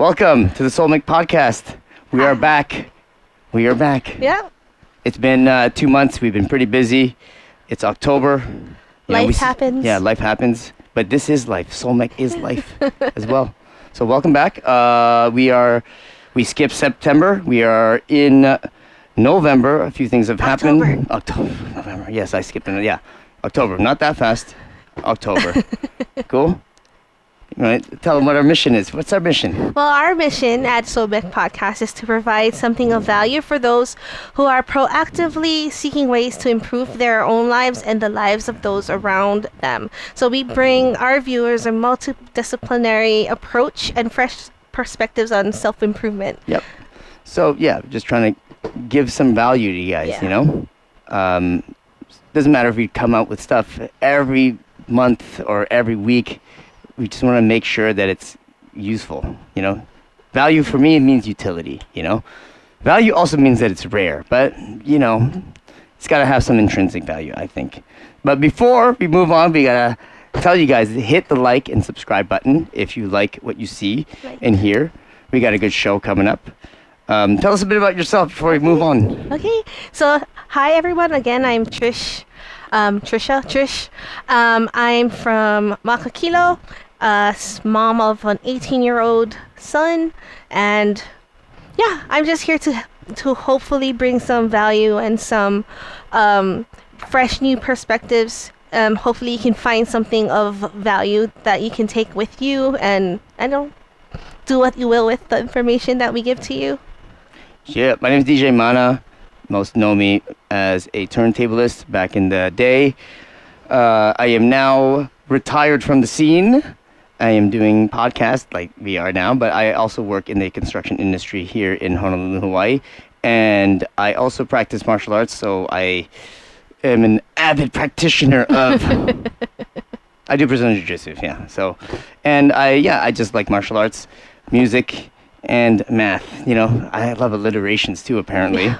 Welcome to the Soul Mech podcast. We are back. We are back. Yeah. It's been 2 months. We've been pretty busy. It's October. Life happens. Yeah, life happens. But this is life. Soul Mech is life as well. So welcome back. We skipped September. We are in November. A few things have happened. October. November. Yes, I skipped it. Yeah. October. Not that fast. October. Cool? All right. Tell them what our mission is. What's our mission? Well, our mission at Soul Mech Podcast is to provide something of value for those who are proactively seeking ways to improve their own lives and the lives of those around them. So we bring our viewers a multidisciplinary approach and fresh perspectives on self-improvement. Yep. So, yeah, just trying to give some value to you guys, you know? Doesn't matter if we come out with stuff every month or every week. We just want to make sure that it's useful, you know? Value for me means utility, you know? Value also means that it's rare, but, you know, it's got to have some intrinsic value, I think. But before we move on, we got to tell you guys, hit the like and subscribe button if you like what you see and hear. We got a good show coming up. Tell us a bit about yourself before we move on. Okay. So, hi, everyone. Again, I'm Trish. Trish. I'm from Makakilo. Mom of an 18-year-old son, and yeah, I'm just here to hopefully bring some value and some fresh new perspectives. Hopefully you can find something of value that you can take with you, and I don't do what you will with the information that we give to you. Yeah, my name is DJ Mana. Most know me as a turntablist back in the day. I am now retired from the scene. I am doing podcasts like we are now, but I also work in the construction industry here in Honolulu, Hawaii. And I also practice martial arts, so I am an avid practitioner of... I do Brazilian Jiu-Jitsu, yeah. So, and I just like martial arts, music, and math. You know, I love alliterations too, apparently. Yeah.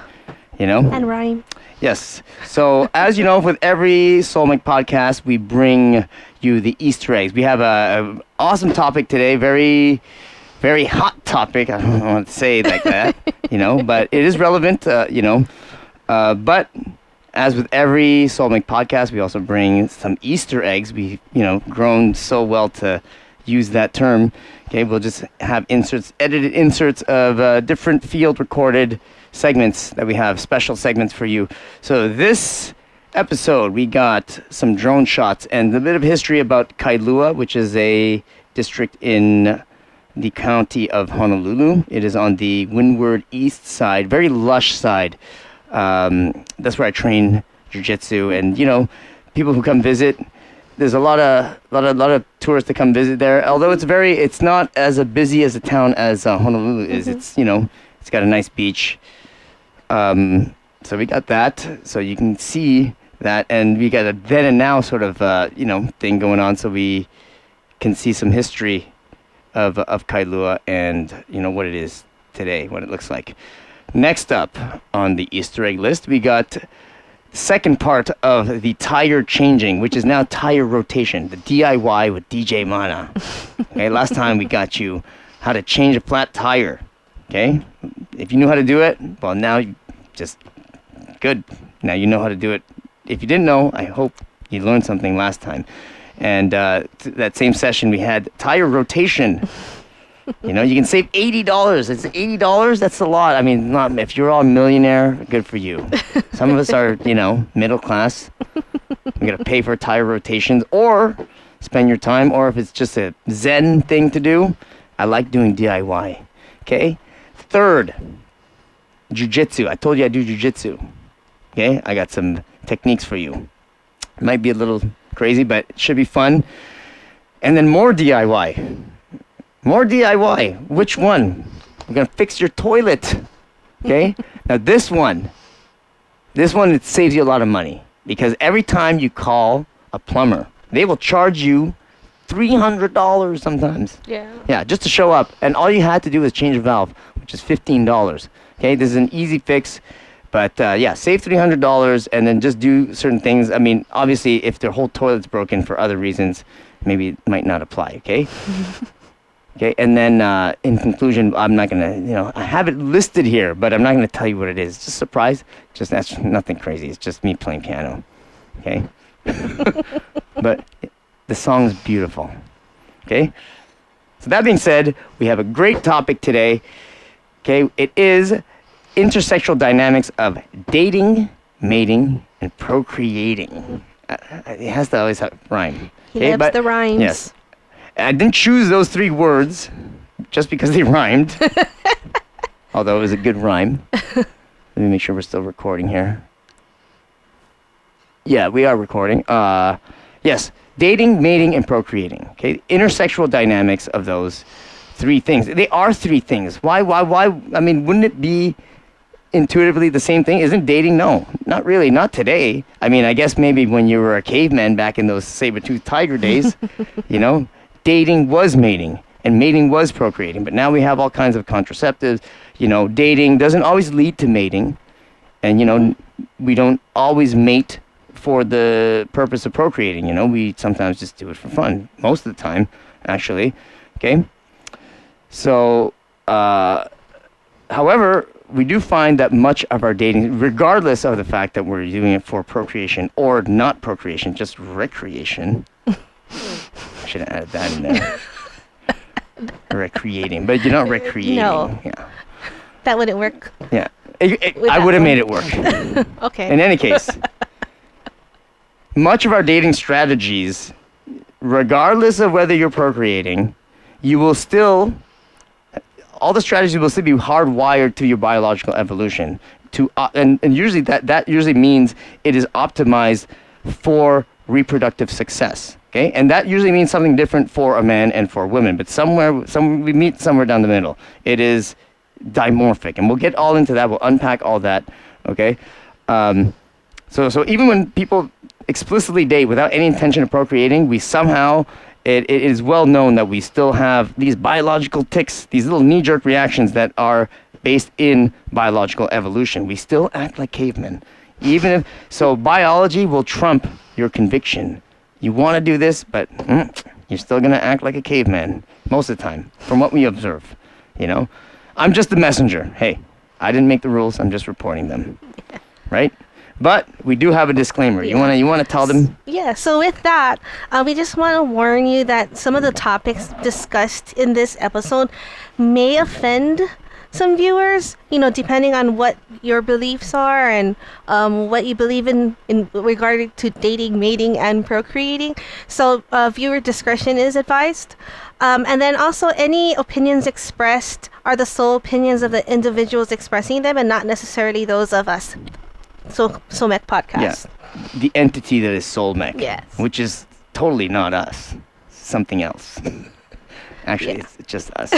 You know? And rhyme. Yes. So, as you know, with every Soul Mech podcast, we bring you the Easter eggs. We have an awesome topic today, very, very hot topic. I don't want to say it like that, you know, but it is relevant, you know. But as with every Soul Mech podcast, we also bring some Easter eggs. We, you know, grown so well to use that term. Okay, we'll just have edited inserts of different field recorded segments that we have, special segments for you. So this episode, we got some drone shots and a bit of history about Kailua, which is a district in the county of Honolulu. It is on the windward east side, very lush side. That's where I train jiu-jitsu, and you know, people who come visit. There's a lot of tourists that come visit there. Although it's not as busy as a town as Honolulu is. Mm-hmm. It's, you know, it's got a nice beach. So we got that, so you can see that, and we got a then and now sort of you know, thing going on, so we can see some history of Kailua and, you know, what it is today, what it looks like. Next up on the Easter egg list, we got the second part of the tire changing, which is now tire rotation, the DIY with DJ Mana. Okay, last time we got you how to change a flat tire. Okay, if you knew how to do it, well, now you just good. Now you know how to do it. If you didn't know, I hope you learned something last time. And that same session, we had tire rotation. You know, you can save $80. It's $80. That's a lot. I mean, not if you're all a millionaire, good for you. Some of us are, you know, middle class. We gotta pay for tire rotations, or spend your time, or if it's just a Zen thing to do, I like doing DIY. Okay. Third, jiu-jitsu. I told you I do jiu-jitsu. Okay, I got some techniques for you. It might be a little crazy, but it should be fun. And then more DIY. More DIY. Which one? We're gonna fix your toilet. Okay? Now this one, it saves you a lot of money, because every time you call a plumber, they will charge you $300 sometimes. Yeah. Yeah, just to show up. And all you had to do was change a valve, which is $15. Okay, this is an easy fix. But yeah, save $300 and then just do certain things. I mean, obviously, if their whole toilet's broken for other reasons, maybe it might not apply, okay? Okay, and then in conclusion, I'm not gonna, I have it listed here, but I'm not gonna tell you what it is. Just a surprise. Just that's nothing crazy. It's just me playing piano. Okay, but the song's beautiful. Okay, so that being said, we have a great topic today. Okay, it is intersexual dynamics of dating, mating, and procreating. It has to always rhyme. He loves the rhymes. Yes. I didn't choose those 3 words just because they rhymed. Although it was a good rhyme. Let me make sure we're still recording here. Yeah, we are recording. Yes, dating, mating, and procreating. Okay, intersexual dynamics of those 3 things. They are 3 things. Why? I mean, wouldn't it be intuitively the same thing? Isn't dating? No, not really. Not today. I mean, I guess maybe when you were a caveman back in those saber-toothed tiger days, dating was mating and mating was procreating. But now we have all kinds of contraceptives. Dating doesn't always lead to mating. And, we don't always mate for the purpose of procreating. We sometimes just do it for fun. Most of the time, actually. Okay? So, however, we do find that much of our dating, regardless of the fact that we're doing it for procreation or not procreation, just recreation. I should have added that in there. Recreating, but you're not recreating. No. Yeah. That wouldn't work. Yeah. I would have made it work. Okay. In any case, much of our dating strategies, regardless of whether you're procreating, all the strategies will still be hardwired to your biological evolution. And usually that usually means it is optimized for reproductive success. Okay, and that usually means something different for a man and for women. But we meet somewhere down the middle. It is dimorphic, and we'll get all into that. We'll unpack all that. Okay, so even when people explicitly date without any intention of procreating, we somehow it is well known that we still have these biological tics, these little knee-jerk reactions that are based in biological evolution. We still act like cavemen, so biology will trump your conviction. You want to do this, but you're still going to act like a caveman most of the time, from what we observe. I'm just the messenger. Hey, I didn't make the rules. I'm just reporting them. Right? But we do have a disclaimer. Yeah. You want to tell them? Yeah, so with that, we just want to warn you that some of the topics discussed in this episode may offend some viewers, depending on what your beliefs are and what you believe in regard to dating, mating, and procreating. So viewer discretion is advised. And then also any opinions expressed are the sole opinions of the individuals expressing them and not necessarily those of us. Soul Mech podcast. Yeah, the entity that is Soul Mech. Yes. Which is totally not us. Something else. Actually, it's just us.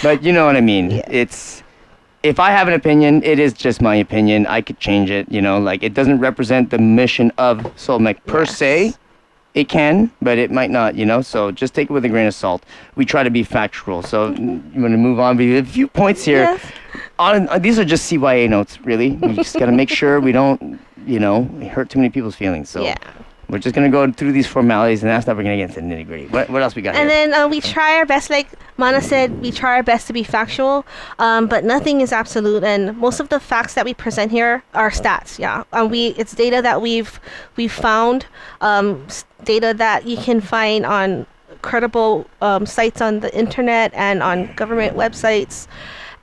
But you know what I mean. Yeah. If I have an opinion, it is just my opinion. I could change it. It doesn't represent the mission of Soul Mech per se. It can, but it might not. So just take it with a grain of salt. We try to be factual. So you want to move on? We have a few points here. Yes. These are just CYA notes, really. We just got to make sure we don't, hurt too many people's feelings. So we're just going to go through these formalities, and that's not we're going to get into the nitty-gritty. What else we got and here? And then we try our best, like Mana said, we try our best to be factual, but nothing is absolute, and most of the facts that we present here are stats, it's data that we've found, data that you can find on credible sites on the internet and on government websites.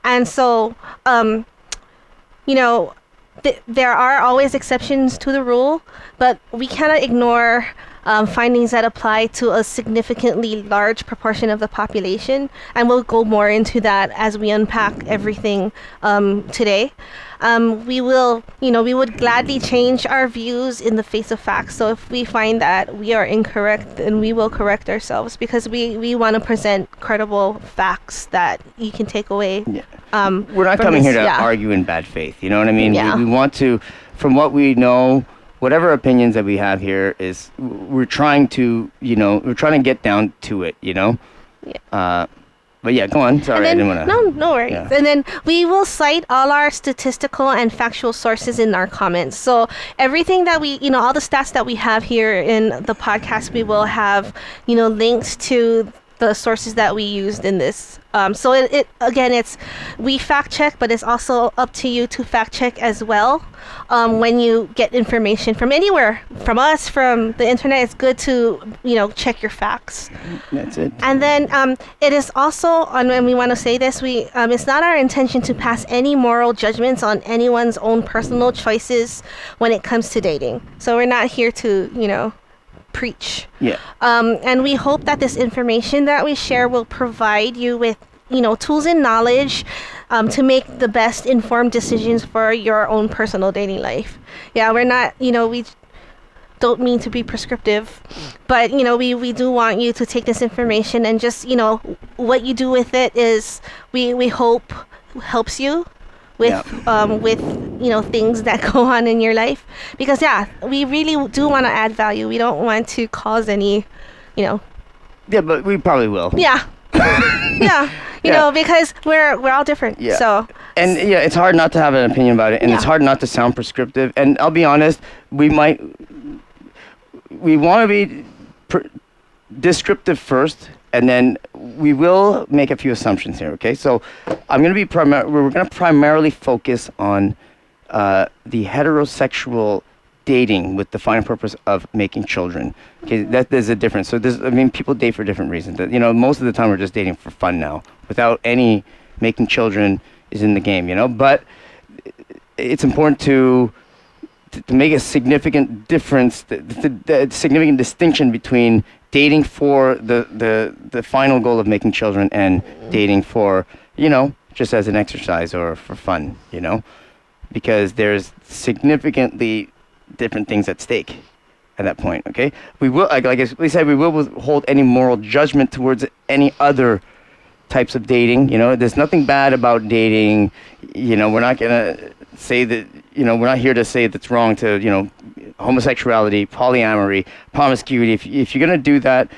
And so, there are always exceptions to the rule, but we cannot ignore findings that apply to a significantly large proportion of the population. And we'll go more into that as we unpack everything today. We would gladly change our views in the face of facts. So if we find that we are incorrect, then we will correct ourselves, because we want to present credible facts that you can take away. Yeah. We're not coming here to argue in bad faith. You know what I mean? Yeah. We want to, from what we know, whatever opinions that we have here is, we're trying to get down to it, Yeah. But yeah, go on. Sorry, then, I didn't want to... No worries. Yeah. And then we will cite all our statistical and factual sources in our comments. So everything that we, all the stats that we have here in the podcast, we will have, links to the sources that we used in this. So it again, we fact check, but it's also up to you to fact check as well. When you get information from anywhere, from us, from the internet, it's good to check your facts. That's it. And then it is also, and we want to say this, it's not our intention to pass any moral judgments on anyone's own personal choices when it comes to dating. So we're not here to preach. Yeah. And we hope that this information that we share will provide you with tools and knowledge to make the best informed decisions for your own personal dating life. Yeah, we're not, we don't mean to be prescriptive, but we do want you to take this information and just what you do with it is we hope helps you with things that go on in your life, because we really do want to add value. We don't want to cause any Yeah, but we probably will. Yeah. Because we're all different. Yeah. So. And it's hard not to have an opinion about it, and it's hard not to sound prescriptive. And I'll be honest, we want to be descriptive first, and then we will make a few assumptions here. Okay, so we're going to primarily focus on the heterosexual dating with the final purpose of making children. Okay, there's a difference. So people date for different reasons. Most of the time we're just dating for fun now, without any making children is in the game. But it's important to make a significant difference, the significant distinction between dating for the final goal of making children and dating for just as an exercise or for fun. Because there's significantly different things at stake at that point. Okay, we will, like we said, we will withhold any moral judgment towards any other types of dating. There's nothing bad about dating. We're not gonna say that. We're not here to say that's wrong to homosexuality, polyamory, promiscuity. If you're gonna do that,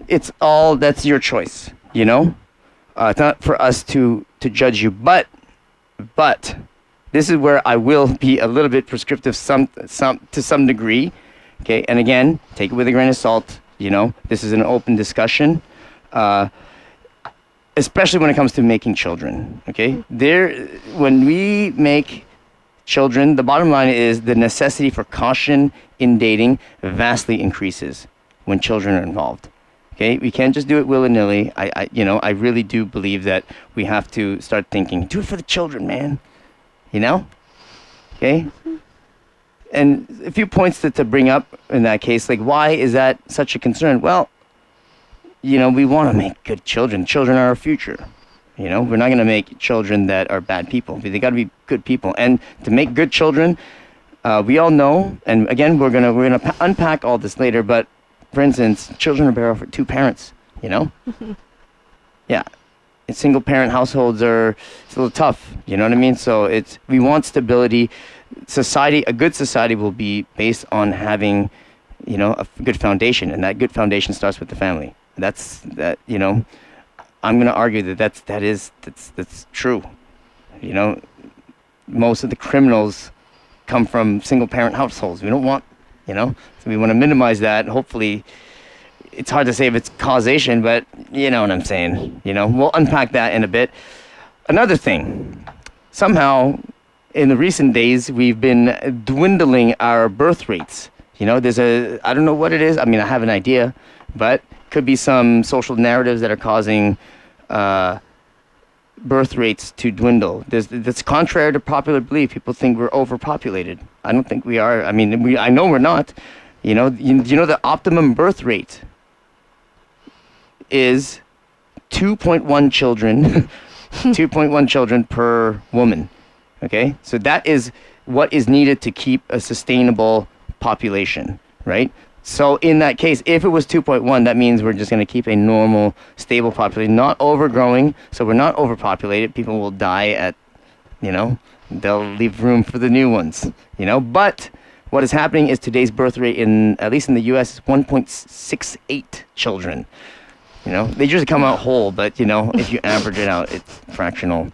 that's your choice. It's not for us to judge you, but this is where I will be a little bit prescriptive to some degree. Okay, and again, take it with a grain of salt. This is an open discussion, especially when it comes to making children. Okay, when we make children, the bottom line is the necessity for caution in dating vastly increases when children are involved. Okay, we can't just do it willy-nilly. I really do believe that we have to start thinking, do it for the children, man. Okay? And a few points to bring up in that case, like why is that such a concern? Well, we want to make good children. Children are our future. We're not going to make children that are bad people. They got to be good people. And to make good children, we all know, and again, we're gonna unpack all this later, but for instance, children are better off with two parents, Yeah. Single parent households it's a little tough, you know what I mean? So we want stability. A good society will be based on having, a good foundation, and that good foundation starts with the family. I'm going to argue that's true. Most of the criminals come from single parent households. We don't want, so we want to minimize that. Hopefully, it's hard to say if it's causation, but you know what I'm saying. We'll unpack that in a bit. Another thing, somehow in the recent days, we've been dwindling our birth rates. I don't know what it is. I mean, I have an idea, but could be some social narratives that are causing birth rates to dwindle. That's contrary to popular belief. People think we're overpopulated. I don't think we are. I mean, I know we're not. The optimum birth rate is 2.1 children, 2.1 children per woman. Okay, so that is what is needed to keep a sustainable population, right? So in that case, if it was 2.1, that means we're just going to keep a normal, stable population, not overgrowing. So we're not overpopulated. People will die they'll leave room for the new ones, But what is happening is today's birth rate, at least in the U.S., is 1.68 children. They usually come out whole, but, if you average it out, it's fractional,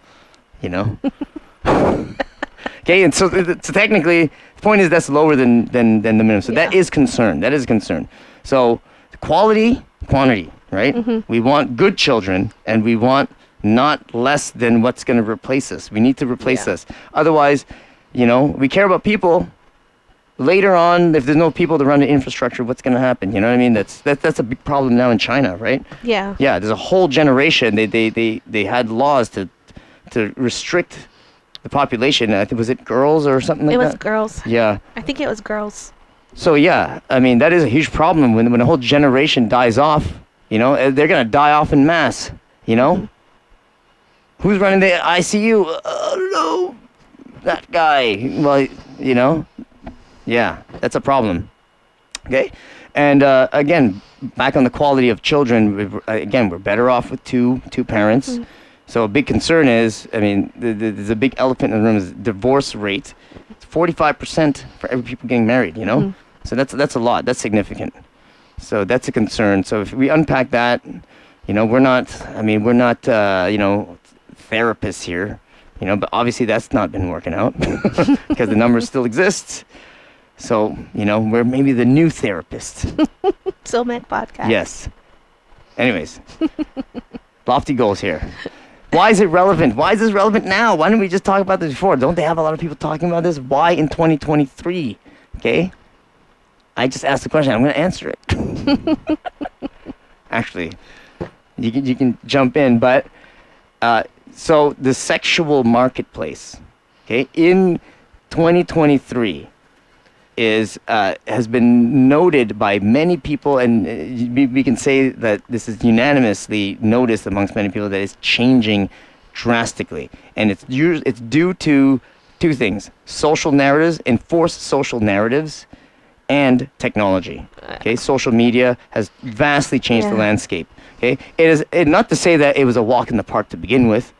Okay, and so technically, the point is that's lower than the minimum. So that is concern. So quality, quantity, right? We want good children, and we want not less than what's going to replace us. We need to replace us. Otherwise, we care about people. Later on, if there's no people to run the infrastructure, what's going to happen? You know what I mean? That's a big problem now in China, right? Yeah. Yeah, there's a whole generation. They had laws to restrict the population. I think, was it girls or something like that? It was girls. Yeah. I think it was girls. So yeah, I mean that is a huge problem when a whole generation dies off. They're gonna die off in mass. Who's running the ICU? I don't know. That guy. Well, yeah, that's a problem. Okay, and again, back on the quality of children. We're better off with two parents. So a big concern is, I mean, there's a big elephant in the room is divorce rate. It's 45% for every people getting married. So that's a lot. That's significant. So that's a concern. So if we unpack that, we're not therapists here, but obviously that's not been working out because the numbers still exist. So, we're maybe the new therapists. Soul Mech podcast. Yes. Anyways, lofty goals here. Why is it relevant? Why is this relevant now? Why didn't we just talk about this before? Don't they have a lot of people talking about this? Why in 2023? Okay? I just asked the question. I'm going to answer it. Actually, you can jump in, but so the sexual marketplace, okay, in 2023 has been noted by many people, and we can say that this is unanimously noticed amongst many people that it's changing drastically, and it's due to two things: social narratives, enforced social narratives, and technology. Okay, social media has vastly changed the landscape. Okay, it is not to say that it was a walk in the park to begin with.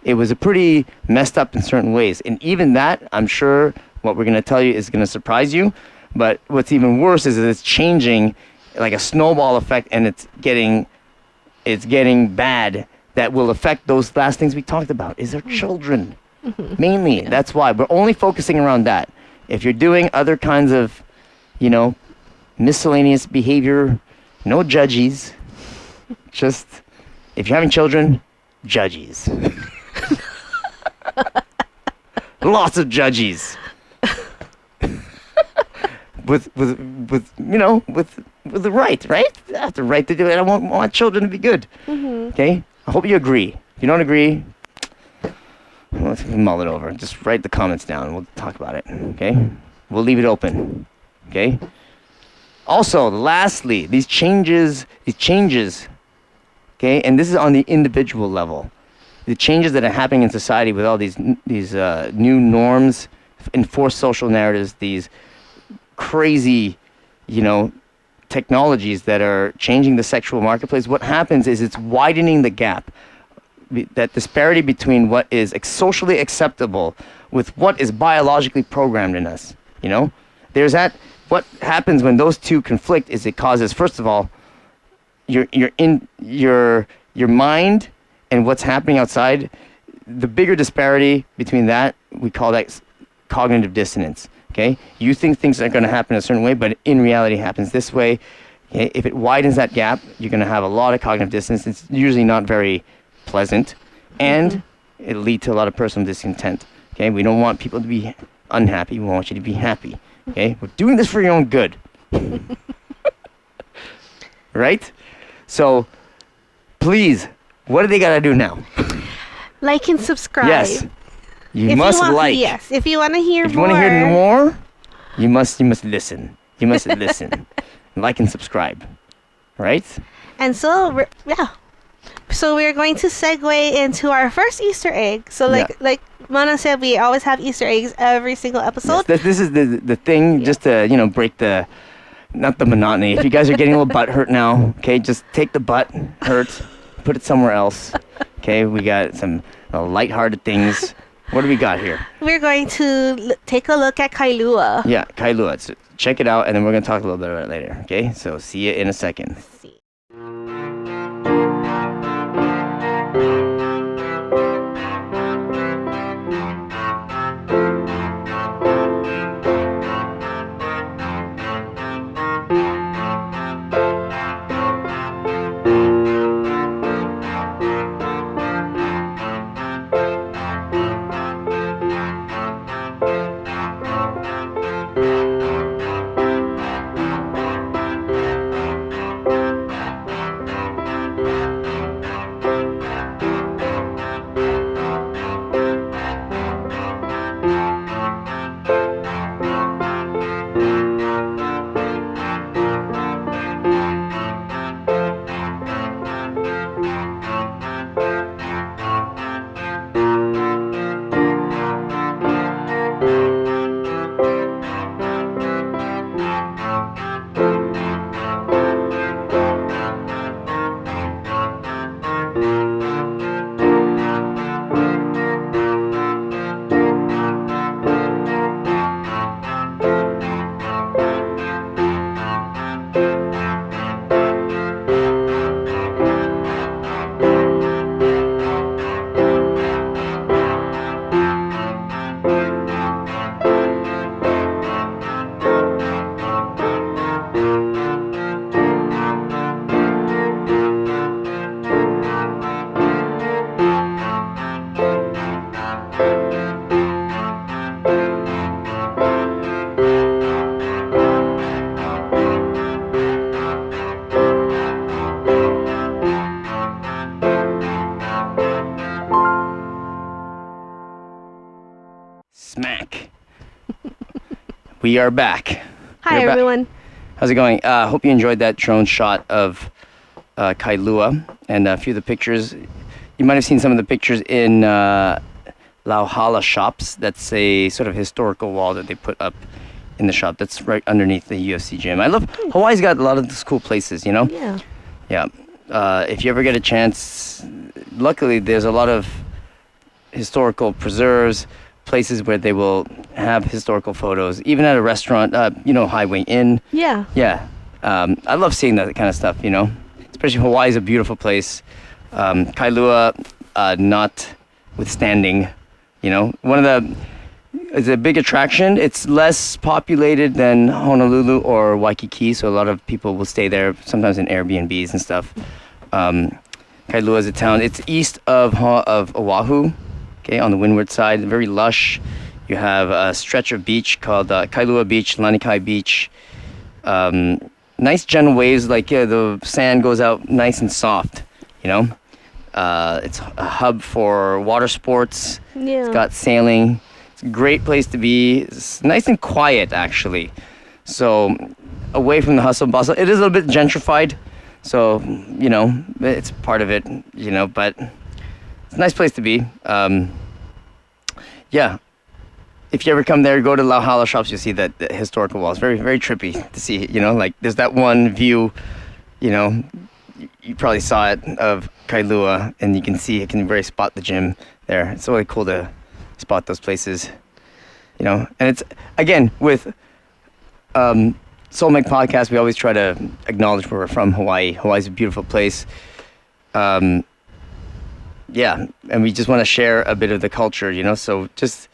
It was a pretty messed up in certain ways, and even that, I'm sure what we're going to tell you is going to surprise you. But what's even worse is that it's changing like a snowball effect, and it's getting bad. That will affect those last things we talked about. Is our children mainly? Yeah. That's why we're only focusing around that. If you're doing other kinds of miscellaneous behavior, no judges. Just if you're having children, judges. Lots of judges. with the right? I have the right to do it. I want children to be good. Okay? I hope you agree. If you don't agree, let's mull it over. Just write the comments down. We'll talk about it. Okay? We'll leave it open. Okay? Also, lastly, these changes, okay, and this is on the individual level. The changes that are happening in society with all these new norms, enforced social narratives, these crazy, technologies that are changing the sexual marketplace. What happens is it's widening the gap, that disparity between what is socially acceptable with what is biologically programmed in us. There's that. What happens when those two conflict is it causes, first of all, your mind and what's happening outside. The bigger disparity between that, we call that cognitive dissonance. Okay, you think things are going to happen a certain way, but in reality, it happens this way. Okay? If it widens that gap, you're going to have a lot of cognitive dissonance. It's usually not very pleasant, and it'll lead to a lot of personal discontent. Okay, we don't want people to be unhappy. We want you to be happy. Okay, we're doing this for your own good. Right? So, please, what do they got to do now? Like and subscribe. Yes. You must like. Yes. If you want to hear more. If you want to hear more, you must listen. You must listen. Like and subscribe. Right? And so, So we're going to segue into our first Easter egg. So like Mana said, we always have Easter eggs every single episode. Yes, this is the thing, just to break not the monotony. If you guys are getting a little butt hurt now, okay, just take the butt hurt, put it somewhere else. Okay, we got some lighthearted things. What do we got here? We're going to take a look at Kailua. Yeah, Kailua. So check it out, and then we're going to talk a little bit about it later. Okay, so see you in a second. See. We are back. Hi, We're back. everyone. How's it going? Hope you enjoyed that drone shot of Kailua and a few of the pictures. You might have seen some of the pictures in Lauhala shops. That's a sort of historical wall that they put up in the shop. That's right underneath the UFC gym. I love Hawaii's got a lot of these cool places, you know? Yeah. Yeah. If you ever get a chance, luckily there's a lot of historical preserves, places where they will have historical photos, even at a restaurant, Highway Inn. Yeah. Yeah. I love seeing that kind of stuff, you know? Especially Hawaii is a beautiful place. Kailua, notwithstanding, you know? It's a big attraction. It's less populated than Honolulu or Waikiki, so a lot of people will stay there, sometimes in Airbnbs and stuff. Kailua is a town. It's east of Oahu, okay, on the windward side, very lush. You have a stretch of beach called Kailua Beach, Lanikai Beach. Nice gentle waves, like the sand goes out nice and soft, you know? It's a hub for water sports. Yeah. It's got sailing. It's a great place to be. It's nice and quiet, actually. So, away from the hustle and bustle. It is a little bit gentrified, so, you know, it's part of it, you know, but it's a nice place to be. Yeah. If you ever come there, go to Lauhala shops, you'll see that the historical walls. Very, very trippy to see, you know, like there's that one view, you know, you probably saw it, of Kailua, and you can very spot the gym there. It's really cool to spot those places, you know. And it's, again, with Soul Mech podcast, we always try to acknowledge where we're from. Hawaii's a beautiful place. Yeah, and we just want to share a bit of the culture, you know, so just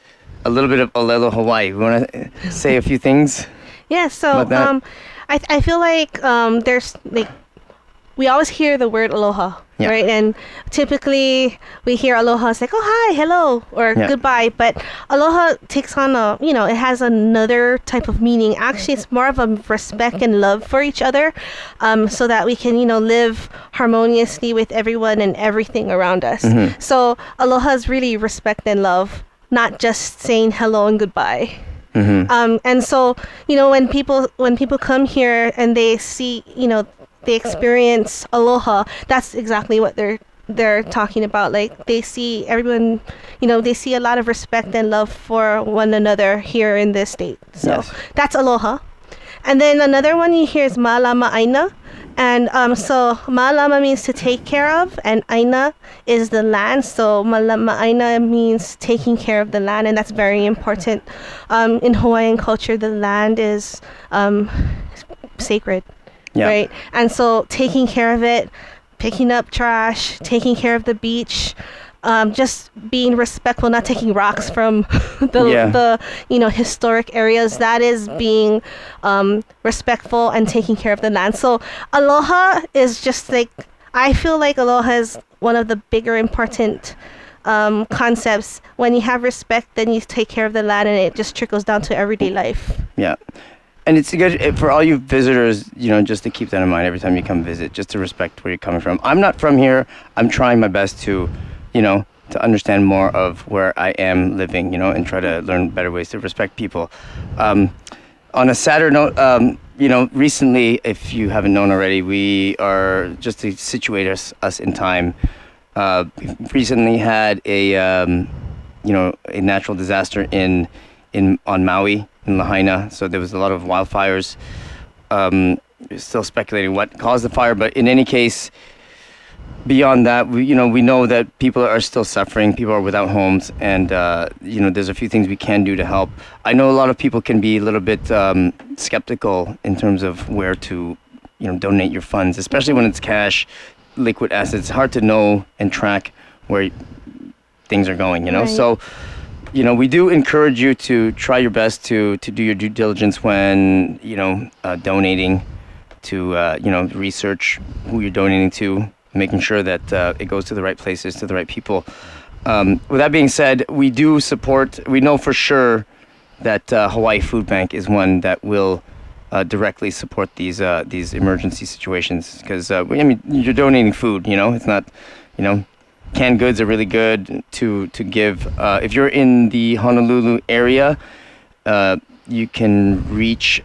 a little bit of Olelo Hawaii. We want to say a few things. Yeah, so I feel like there's like, we always hear the word aloha, right? And typically we hear aloha, it's like, oh, hi, hello, or goodbye. But aloha takes on it has another type of meaning. Actually, it's more of a respect and love for each other, so that we can, live harmoniously with everyone and everything around us. Mm-hmm. So aloha is really respect and love, not just saying hello and goodbye. Mm-hmm. And so, when people come here and they see, they experience aloha, that's exactly what they're talking about. Like, they see everyone, they see a lot of respect and love for one another here in this state. So that's aloha. And then another one you hear is Malama Aina. And so Malama means to take care of, and Aina is the land. So Malama Aina means taking care of the land, and that's very important. In Hawaiian culture, the land is sacred. Yeah. Right. And so taking care of it, picking up trash, taking care of the beach, just being respectful, not taking rocks from the historic areas. That is being respectful and taking care of the land. So aloha is just like, I feel like aloha is one of the bigger important concepts. When you have respect, then you take care of the land, and it just trickles down to everyday life. Yeah. And it's good for all you visitors, just to keep that in mind every time you come visit, just to respect where you're coming from. I'm not from here. I'm trying my best to, to understand more of where I am living, and try to learn better ways to respect people. On a sadder note, recently, if you haven't known already, we are, just to situate us in time, we've recently had a natural disaster on Maui, in Lahaina. So there was a lot of wildfires. Still speculating what caused the fire, but in any case, beyond that, we know that people are still suffering. People are without homes, and there's a few things we can do to help. I know a lot of people can be a little bit skeptical in terms of where to, donate your funds, especially when it's cash, liquid assets. It's hard to know and track where things are going. Right. So, we do encourage you to try your best to do your due diligence when, donating, to, research who you're donating to, making sure that it goes to the right places, to the right people. With that being said, we know for sure that Hawaii Food Bank is one that will directly support these emergency situations, because, you're donating food, it's not, canned goods are really good to give. If you're in the Honolulu area, you can reach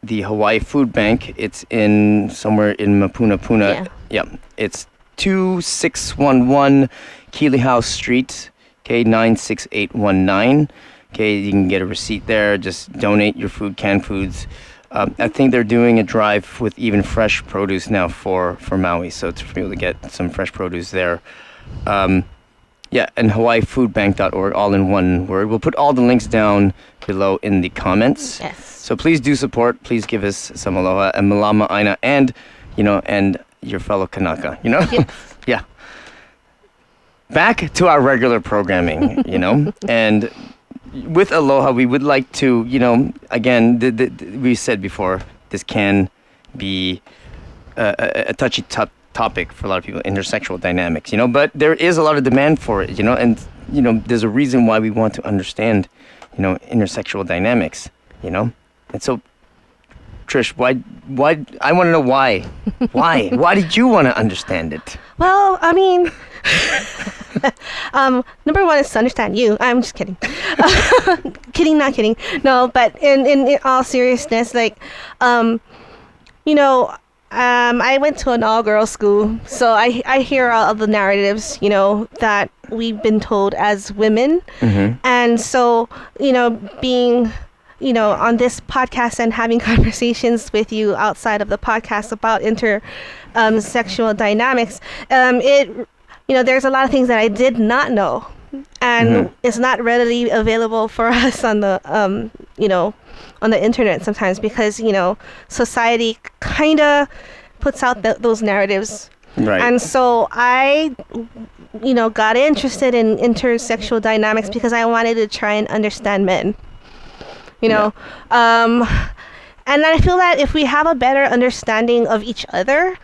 the Hawaii Food Bank. It's in somewhere in Mapunapuna. Yeah. It's 2611 Keeley House Street, okay, 96819. Okay, you can get a receipt there. Just donate your food, canned foods. I think they're doing a drive with even fresh produce now for Maui, so to be able to get some fresh produce there. Yeah, and hawaiifoodbank.org, all in one word. We'll put all the links down below in the comments. Yes. So please do support. Please give us some aloha and malama aina and, and your fellow Kanaka, Yes. Yeah. Back to our regular programming, and with aloha, we would like to, again, we said before, this can be a touchy topic for a lot of people, intersexual dynamics, but there is a lot of demand for it, and, there's a reason why we want to understand, intersexual dynamics, and so, Trish, why, I want to know why. Why did you want to understand it? Well, I mean, number one is to understand you. I'm just kidding. Kidding, not kidding. No, but in all seriousness, like, I went to an all-girls school, so I hear all of the narratives, that we've been told as women. Mm-hmm. And so, being, on this podcast and having conversations with you outside of the podcast about sexual dynamics, there's a lot of things that I did not know, and it's not readily available for us on the, on the internet sometimes because, society kind of puts out those narratives. Right. And so I, got interested in intersexual dynamics because I wanted to try and understand men. And I feel that if we have a better understanding of each other,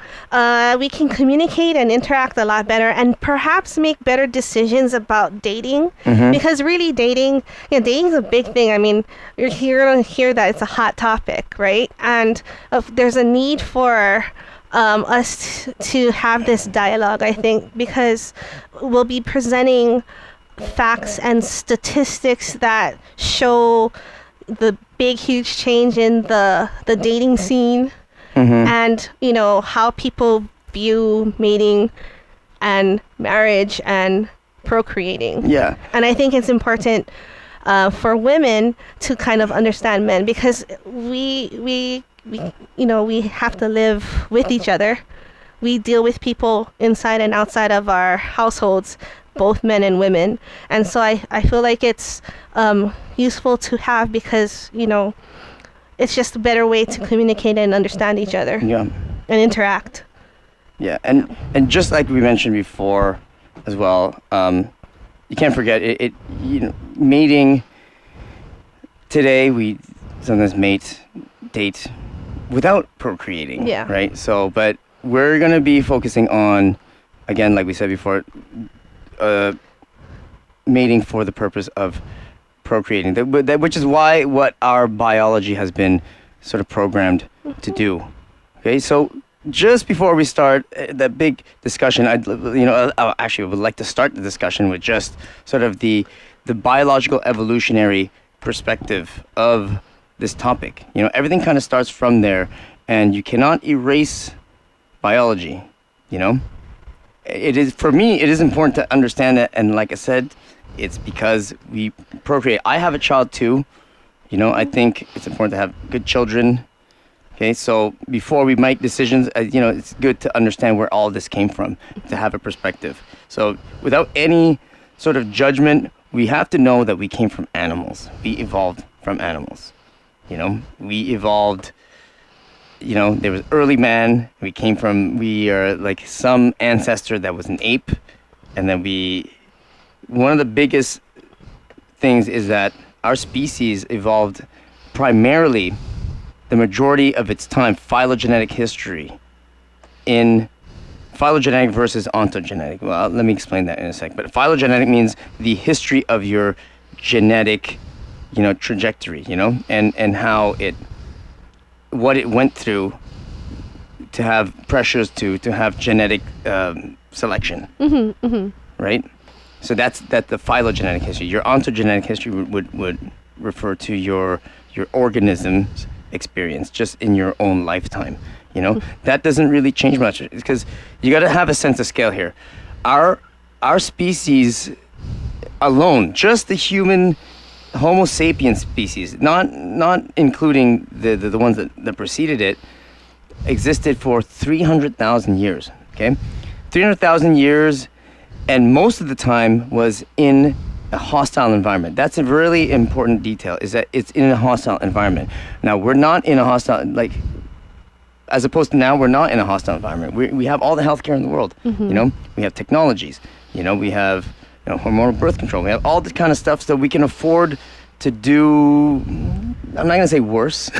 we can communicate and interact a lot better and perhaps make better decisions about dating. Mm-hmm. Because really dating is a big thing. I mean, you're going to hear that it's a hot topic, right? And there's a need for us to have this dialogue, I think, because we'll be presenting facts and statistics that show the big huge change in the dating scene, and how people view mating and marriage and procreating. Yeah. And I think it's important for women to kind of understand men because we have to live with each other. We deal with people inside and outside of our households, both men and women. And so I feel like it's useful to have because, it's just a better way to communicate and understand each other. Yeah. And interact. Yeah, and just like we mentioned before as well, you can't forget it mating. Today we sometimes date without procreating. Yeah. Right? So, but we're going to be focusing on, again, like we said before, mating for the purpose of procreating, which is what our biology has been sort of programmed to do. Okay, so just before we start that big discussion, I actually would like to start the discussion with just sort of the biological evolutionary perspective of this topic. Everything kind of starts from there, and you cannot erase biology. It is, for me, it is important to understand that, and like I said, it's because we procreate. I have a child too. I think it's important to have good children. Okay, so before we make decisions, it's good to understand where all this came from, to have a perspective. So without any sort of judgment, we have to know that we came from animals. We evolved from animals. We evolved, there was early man. We are like some ancestor that was an ape. And then one of the biggest things is that our species evolved primarily, the majority of its time, phylogenetic history in phylogenetic versus ontogenetic. Well, let me explain that in a sec. But phylogenetic means the history of your genetic, trajectory, and how what it went through to have pressures to have genetic selection, right? So that's the phylogenetic history. Your ontogenetic history would refer to your your organism's experience just in your own lifetime. You know, that doesn't really change much because you got to have a sense of scale here. Our species alone, just the human Homo sapiens species, not including the ones that preceded it, existed for 300,000 years. Okay, 300,000 years, and most of the time was in a hostile environment. That's a really important detail, is that it's in a hostile environment. Now, we're not in a hostile, like, as opposed to now, we're not in a hostile environment. We have all the healthcare in the world. You know, we have technologies. You know, we have hormonal birth control. We have all this kind of stuff so we can afford to do, I'm not going to say worse.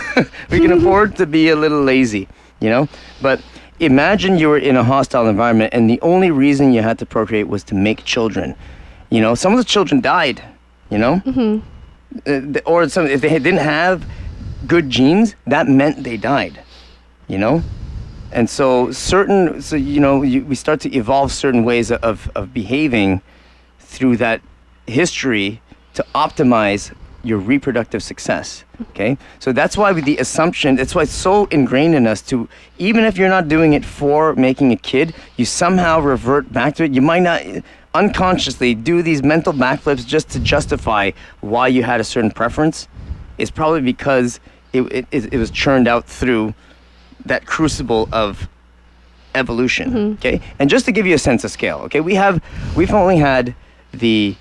We can afford to be a little lazy, you know? But imagine you were in a hostile environment and the only reason you had to procreate was to make children. You know, some of the children died, you know? Or some, if they didn't have good genes, that meant they died, you know? And so we start to evolve certain ways of behaving through that history to optimize your reproductive success, okay? So that's why with the assumption, that's why it's so ingrained in us to, even if you're not doing it for making a kid, you somehow revert back to it. You might not unconsciously do these mental backflips just to justify why you had a certain preference. It's probably because it was churned out through that crucible of evolution, okay? And just to give you a sense of scale, okay, we've only had the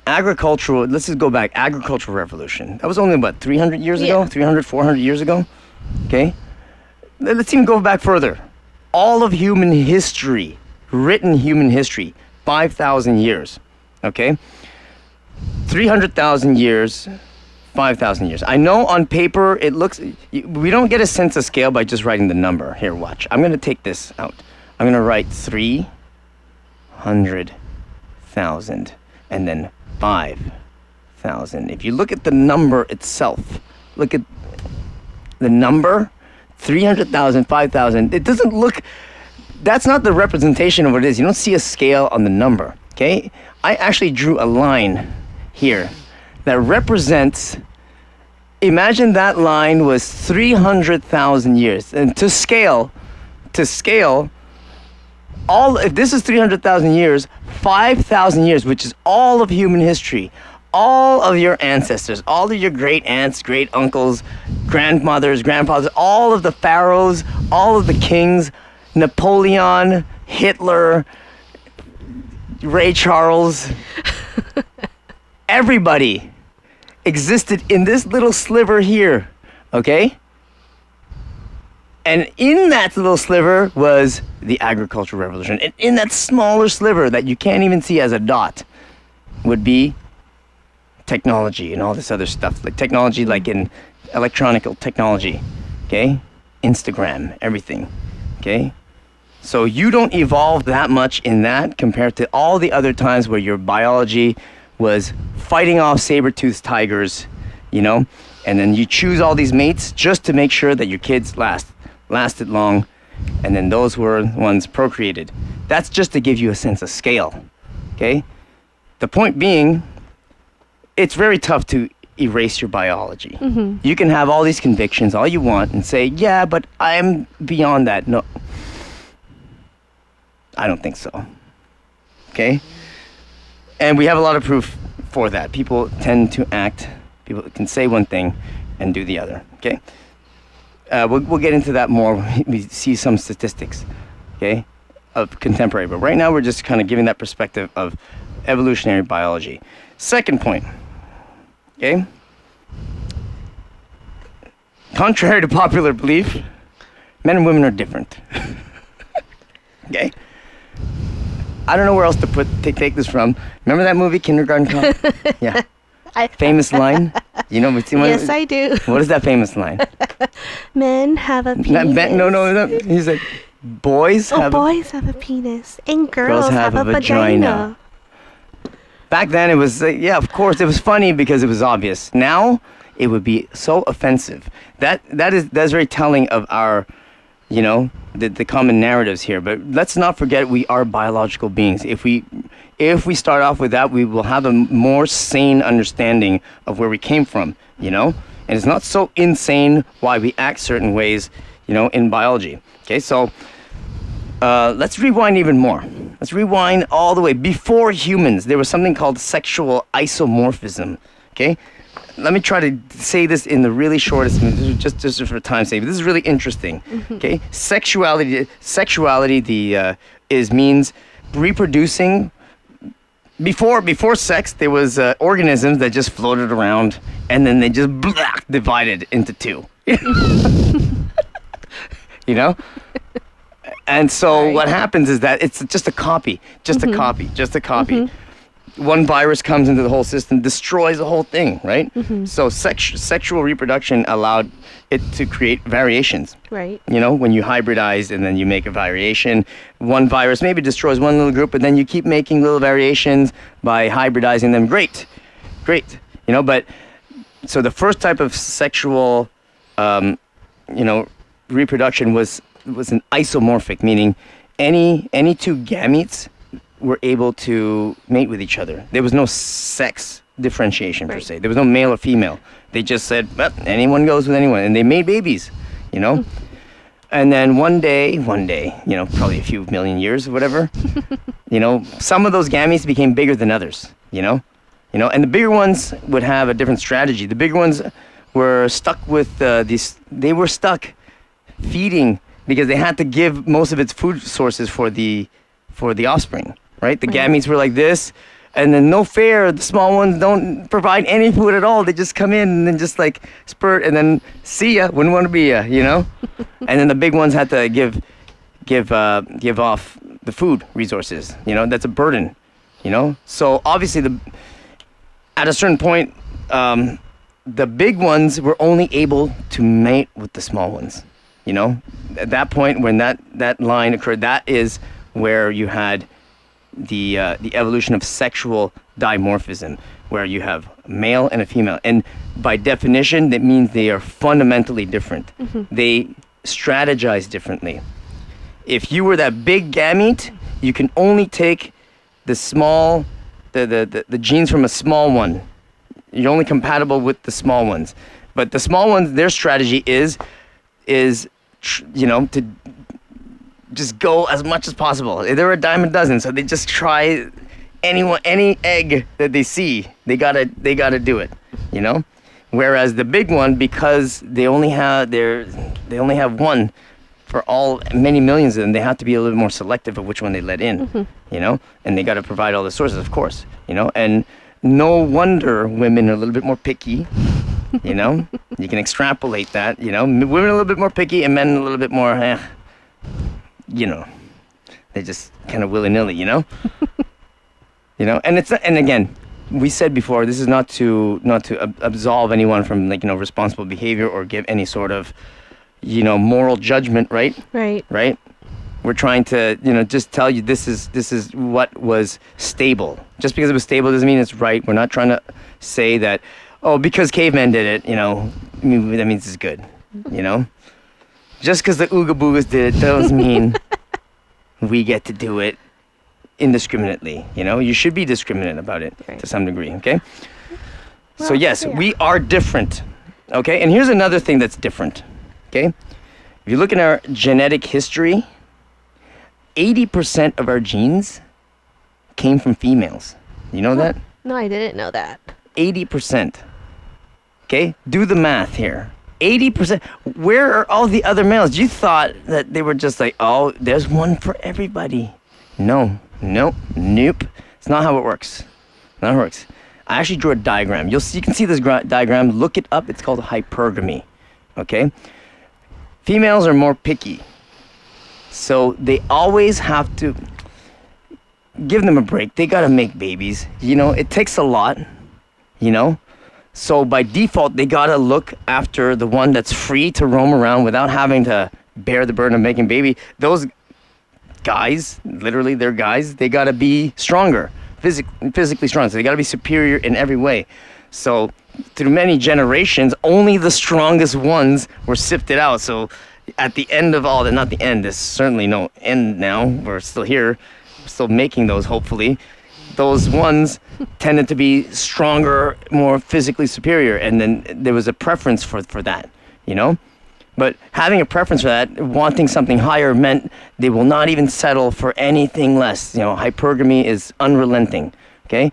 agricultural, let's just go back, agricultural revolution. That was only about 300 years ago, 300, 400 years ago, okay? Let's even go back further. All of human history, written human history, 5,000 years, okay? 300,000 years, 5,000 years. I know on paper it looks, we don't get a sense of scale by just writing the number. Here, watch. I'm going to take this out. I'm going to write 300,000 and then 5,000. If you look at the number itself, look at the number, 300,000, 5,000. It doesn't look, that's not the representation of what it is. You don't see a scale on the number, okay? I actually drew a line here that represents, imagine that line was 300,000 years. And to scale, if this is 300,000 years, 5,000 years, which is all of human history, all of your ancestors, all of your great aunts, great uncles, grandmothers, grandfathers, all of the pharaohs, all of the kings, Napoleon, Hitler, Ray Charles, everybody existed in this little sliver here, okay? And in that little sliver was the agricultural revolution. And in that smaller sliver that you can't even see as a dot would be technology and all this other stuff. Like technology, like in electronic technology, okay? Instagram, everything, okay? So you don't evolve that much in that compared to all the other times where your biology was fighting off saber-toothed tigers, you know? And then you choose all these mates just to make sure that your kids lasted long, and then those were the ones procreated. That's just to give you a sense of scale, okay? The point being, it's very tough to erase your biology. You can have all these convictions all you want and say, yeah, but I'm beyond that. No, I don't think so, okay? And we have a lot of proof for that. People tend to act, people can say one thing and do the other, okay? We'll get into that more when we see some statistics, okay, of contemporary. But right now we're just kind of giving that perspective of evolutionary biology. Second point, okay? Contrary to popular belief, men and women are different, okay? I don't know where else to take this from. Remember that movie, Kindergarten Cop? Yeah. Famous line? You know, Yes, I do. What is that famous line? Men have a penis. No. He's like, boys have a penis, and girls have a vagina. Back then, it was, yeah, of course, it was funny because it was obvious. Now, it would be so offensive. That's very telling of our you know, the common narratives here. But let's not forget we are biological beings. If we start off with that, we will have a more sane understanding of where we came from, you know? And it's not so insane why we act certain ways, you know, in biology. Okay, so let's rewind even more. Let's rewind all the way. Before humans, there was something called sexual isomorphism. Okay, let me try to say this in the really shortest, just for time's sake. But this is really interesting. Okay, sexuality means reproducing. Before sex, there was organisms that just floated around, and then they just divided into two. You know? And so what happens is that it's just a copy. One virus comes into the whole system, destroys the whole thing, right? So sexual reproduction allowed it to create variations. Right. You know, when you hybridize and then you make a variation, one virus maybe destroys one little group, but then you keep making little variations by hybridizing them. Great. You know, but so the first type of sexual, you know, reproduction was an isomorphic, meaning any two gametes were able to mate with each other. There was no sex differentiation per se. There was no male or female. They just said, well, anyone goes with anyone, and they made babies, you know. And then one day, you know, probably a few million years or whatever, you know, some of those gametes became bigger than others, you know, and the bigger ones would have a different strategy. The bigger ones were stuck with they were stuck feeding because they had to give most of its food sources for the offspring, right? The gametes were like this, and then no fair, the small ones don't provide any food at all. They just come in and then just like spurt and then see ya, wouldn't want to be ya, you know? And then the big ones had to give off the food resources, you know? That's a burden, you know? So obviously at a certain point, the big ones were only able to mate with the small ones, you know? At that point, when that line occurred, that is where you had the evolution of sexual dimorphism, where you have a male and a female. And by definition, that means they are fundamentally different. They strategize differently. If you were that big gamete, you can only take the small, the genes from a small one. You're only compatible with the small ones. But the small ones, their strategy is you know, to just go as much as possible. They're a dime a dozen, so they just try any egg that they see. They gotta do it, you know. Whereas the big one, because they only have one for many millions of them, they have to be a little more selective of which one they let in, you know. And they gotta provide all the sources, of course, you know. And no wonder women are a little bit more picky. You know, you can extrapolate that. You know, women are a little bit more picky and men a little bit more. You know, they just kind of willy-nilly, you know? You know, and again, we said before, this is not to absolve anyone from, like, you know, responsible behavior or give any sort of, you know, moral judgment, right? Right? We're trying to, you know, just tell you this is what was stable. Just because it was stable doesn't mean it's right. We're not trying to say that, oh, because cavemen did it, you know, that means it's good, you know? Just because the Ooga Boogas did it doesn't mean we get to do it indiscriminately. You know, you should be discriminate about it to some degree, okay? Well, so yes, we are different, okay? And here's another thing that's different, okay? If you look in our genetic history, 80% of our genes came from females. You know that? No, I didn't know that. 80%. Okay? Do the math here. 80%. Where are all the other males? You thought that they were just like, oh, there's one for everybody. Nope. It's not how it works. Not how it works. I actually drew a diagram. You can see this diagram. Look it up. It's called hypergamy. Okay? Females are more picky. So they always have to give them a break. They gotta make babies. You know, it takes a lot. You know? So by default, they gotta look after the one that's free to roam around without having to bear the burden of making baby. Those guys, literally they're guys, they gotta be stronger, physically strong. So they gotta be superior in every way. So through many generations, only the strongest ones were sifted out. So at the end of all that, not the end, there's certainly no end now. We're still here, we're still making those, hopefully. Those ones tended to be stronger, more physically superior, and then there was a preference for that, you know? But having a preference for that, wanting something higher, meant they will not even settle for anything less. You know, hypergamy is unrelenting, okay?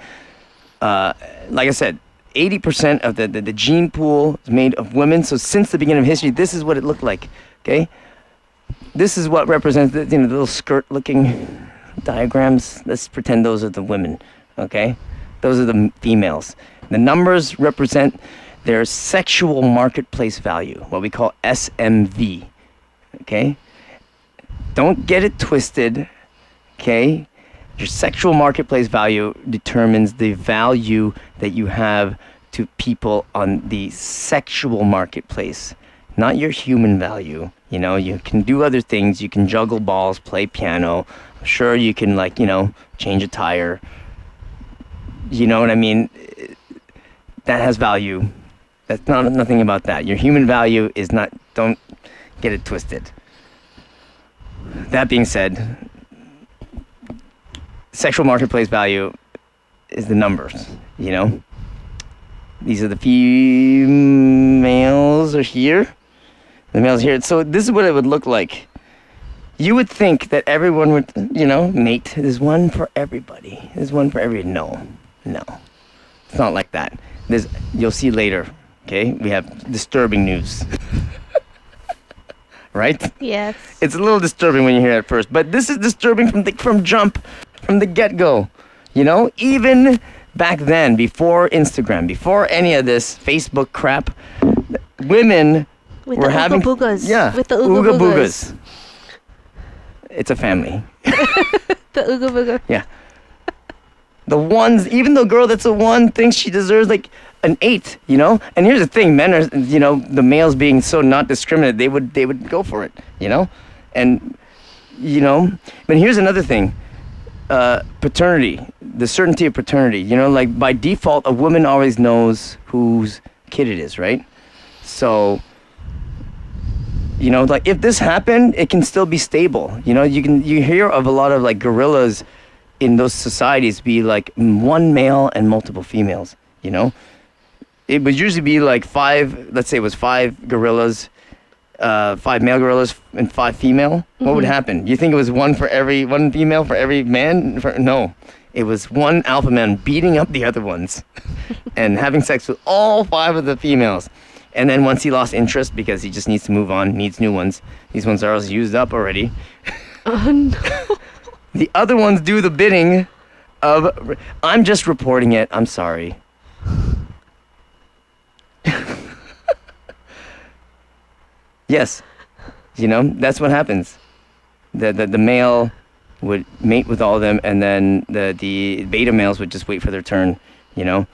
Like I said, 80% of the gene pool is made of women. So since the beginning of history, this is what it looked like, okay? This is what represents the, you know, the little skirt-looking diagrams. Let's pretend those are the women, okay? Those are the females. The numbers represent their sexual marketplace value, what we call SMV, okay? Don't get it twisted, okay? Your sexual marketplace value determines the value that you have to people on the sexual marketplace, not your human value. You know, you can do other things. You can juggle balls, play piano. I'm sure you can, like, you know, change a tire. You know what I mean? That has value. That's nothing about that. Your human value is not, don't get it twisted. That being said, sexual marketplace value is the numbers, you know? These are the females are here. The males here. So this is what it would look like. You would think that everyone would, you know, mate. There's one for everybody. There's one for every. No. It's not like that. You'll see later, okay? We have disturbing news. Right? Yes. It's a little disturbing when you hear it at first, but this is disturbing from the get-go, you know? Even back then, before Instagram, before any of this Facebook crap, women With were the having... Ooga Boogas. Yeah, With the Ooga Boogas. It's a family. The Ooga Booga. Yeah. The ones, even the girl that's a 1 thinks she deserves like an 8, you know? And here's the thing, men are, you know, the males being so not discriminate, they would go for it, you know? And, you know, but here's another thing. Paternity, the certainty of paternity, you know, like by default, a woman always knows whose kid it is, right? So, you know, like if this happened, it can still be stable. You know, you hear of a lot of like gorillas in those societies be like 1 male and multiple females, you know? It would usually be like 5, let's say it was 5 gorillas, 5 male gorillas and 5 female. Mm-hmm. What would happen? You think it was 1 female for every man? No. It was 1 alpha man beating up the other ones and having sex with all 5 of the females. And then once he lost interest because he just needs to move on, needs new ones. These ones are used up already. Oh no. The other ones do the bidding of, I'm just reporting it, I'm sorry. Yes, you know, that's what happens. The male would mate with all of them, and then the beta males would just wait for their turn, you know?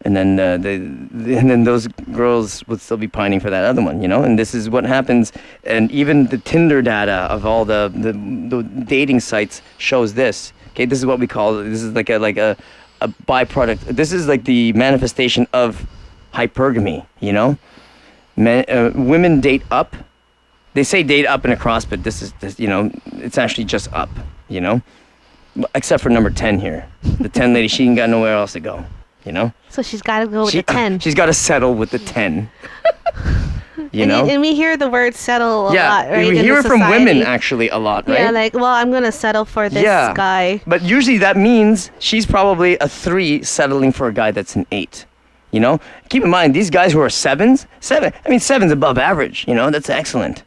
And then and then those girls would still be pining for that other one, you know. And this is what happens. And even the Tinder data of all the dating sites shows this. Okay, this is what we call. This is like a byproduct. This is like the manifestation of hypergamy. You know, women date up. They say date up and across, but this you know, it's actually just up. You know, except for number 10 here. The 10 lady, she ain't got nowhere else to go. You know? So she's got to go with the 10. She's got to settle with the 10. You know? And we hear the word settle a lot, right? We hear it from women actually a lot, right? Yeah, like, well, I'm going to settle for this guy. But usually that means she's probably a 3 settling for a guy that's an 8. You know? Keep in mind, these guys who are 7's, 7's above average, you know? That's excellent.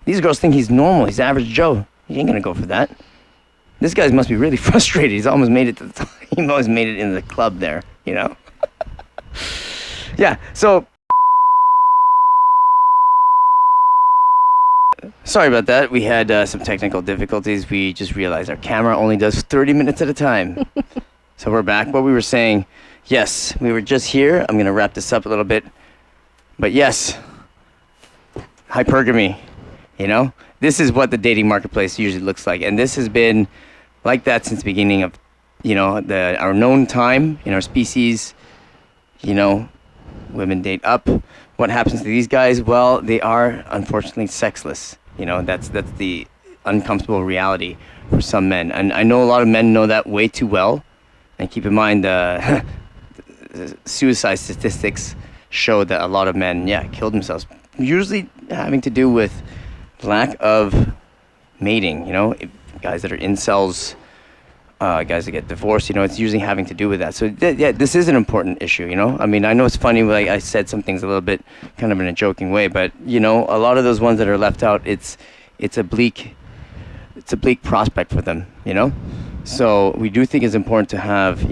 These girls think he's normal, he's average Joe. He ain't going to go for that. This guy must be really frustrated. He's almost made it to the top. He almost made it into the club there. You know? Yeah, so... Sorry about that. We had some technical difficulties. We just realized our camera only does 30 minutes at a time. So we're back. What we were saying, yes, we were just here. I'm going to wrap this up a little bit. But yes, hypergamy, you know? This is what the dating marketplace usually looks like. And this has been like that since the beginning of, you know, our known time in our species. You know, women date up. What happens to these guys? Well, they are unfortunately sexless. You know, that's the uncomfortable reality for some men, and I know a lot of men know that way too well. And keep in mind, the suicide statistics show that a lot of men, killed themselves, usually having to do with lack of mating. You know, guys that are incels, guys that get divorced, you know, it's usually having to do with that. So this is an important issue, you know. I mean, I know it's funny, like I said some things a little bit kind of in a joking way, but you know, a lot of those ones that are left out, it's a bleak prospect for them, you know. So we do think it's important to have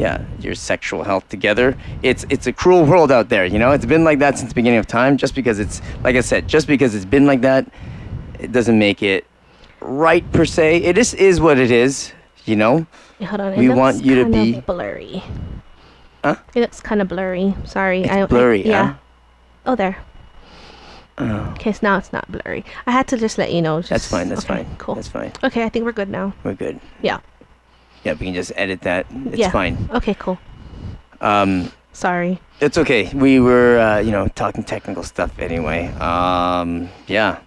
your sexual health together. It's a cruel world out there, you know. It's been like that since the beginning of time. Just because it's, like I said, just because it's been like that, it doesn't make it right per se. It just is what it is, you know. Hold on, We want you to be blurry. Huh? It looks kind of blurry. Sorry, it's blurry. Yeah. Huh? Oh, there. Oh. Okay, so now it's not blurry. I had to just let you know. That's fine. That's okay, fine. Cool. That's fine. Okay, I think we're good now. We're good. Yeah. Yeah, we can just edit that. It's fine. Okay, cool. Sorry. It's okay. We were, talking technical stuff anyway. Yeah.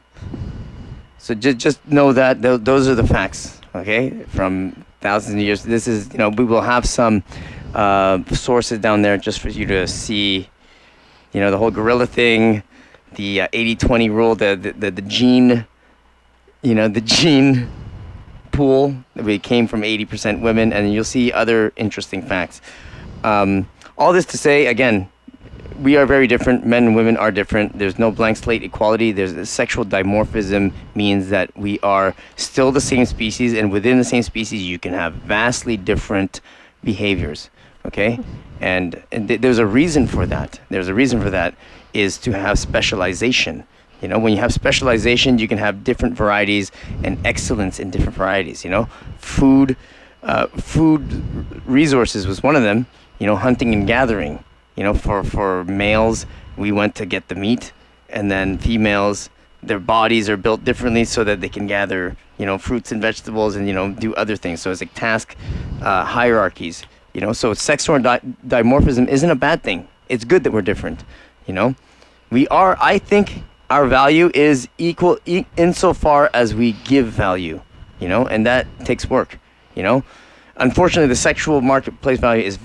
So just know that those are the facts, okay? From thousands of years. This is, you know, we will have some sources down there just for you to see, you know, the whole gorilla thing, the 80-20 rule, the gene, you know, the gene pool. We came from 80% women, and you'll see other interesting facts. All this to say, again, we are very different. Men and women are different. There's no blank slate equality. There's sexual dimorphism means that we are still the same species, and within the same species, you can have vastly different behaviors. Okay, and there's a reason for that. There's a reason for that is to have specialization. You know, when you have specialization, you can have different varieties and excellence in different varieties. You know, food resources was one of them. You know, hunting and gathering. You know, for males, we went to get the meat, and then females, their bodies are built differently so that they can gather, you know, fruits and vegetables and, you know, do other things. So it's like task hierarchies, you know. So sexual dimorphism isn't a bad thing. It's good that we're different, you know. I think our value is equal insofar as we give value, you know, and that takes work, you know. Unfortunately, the sexual marketplace value is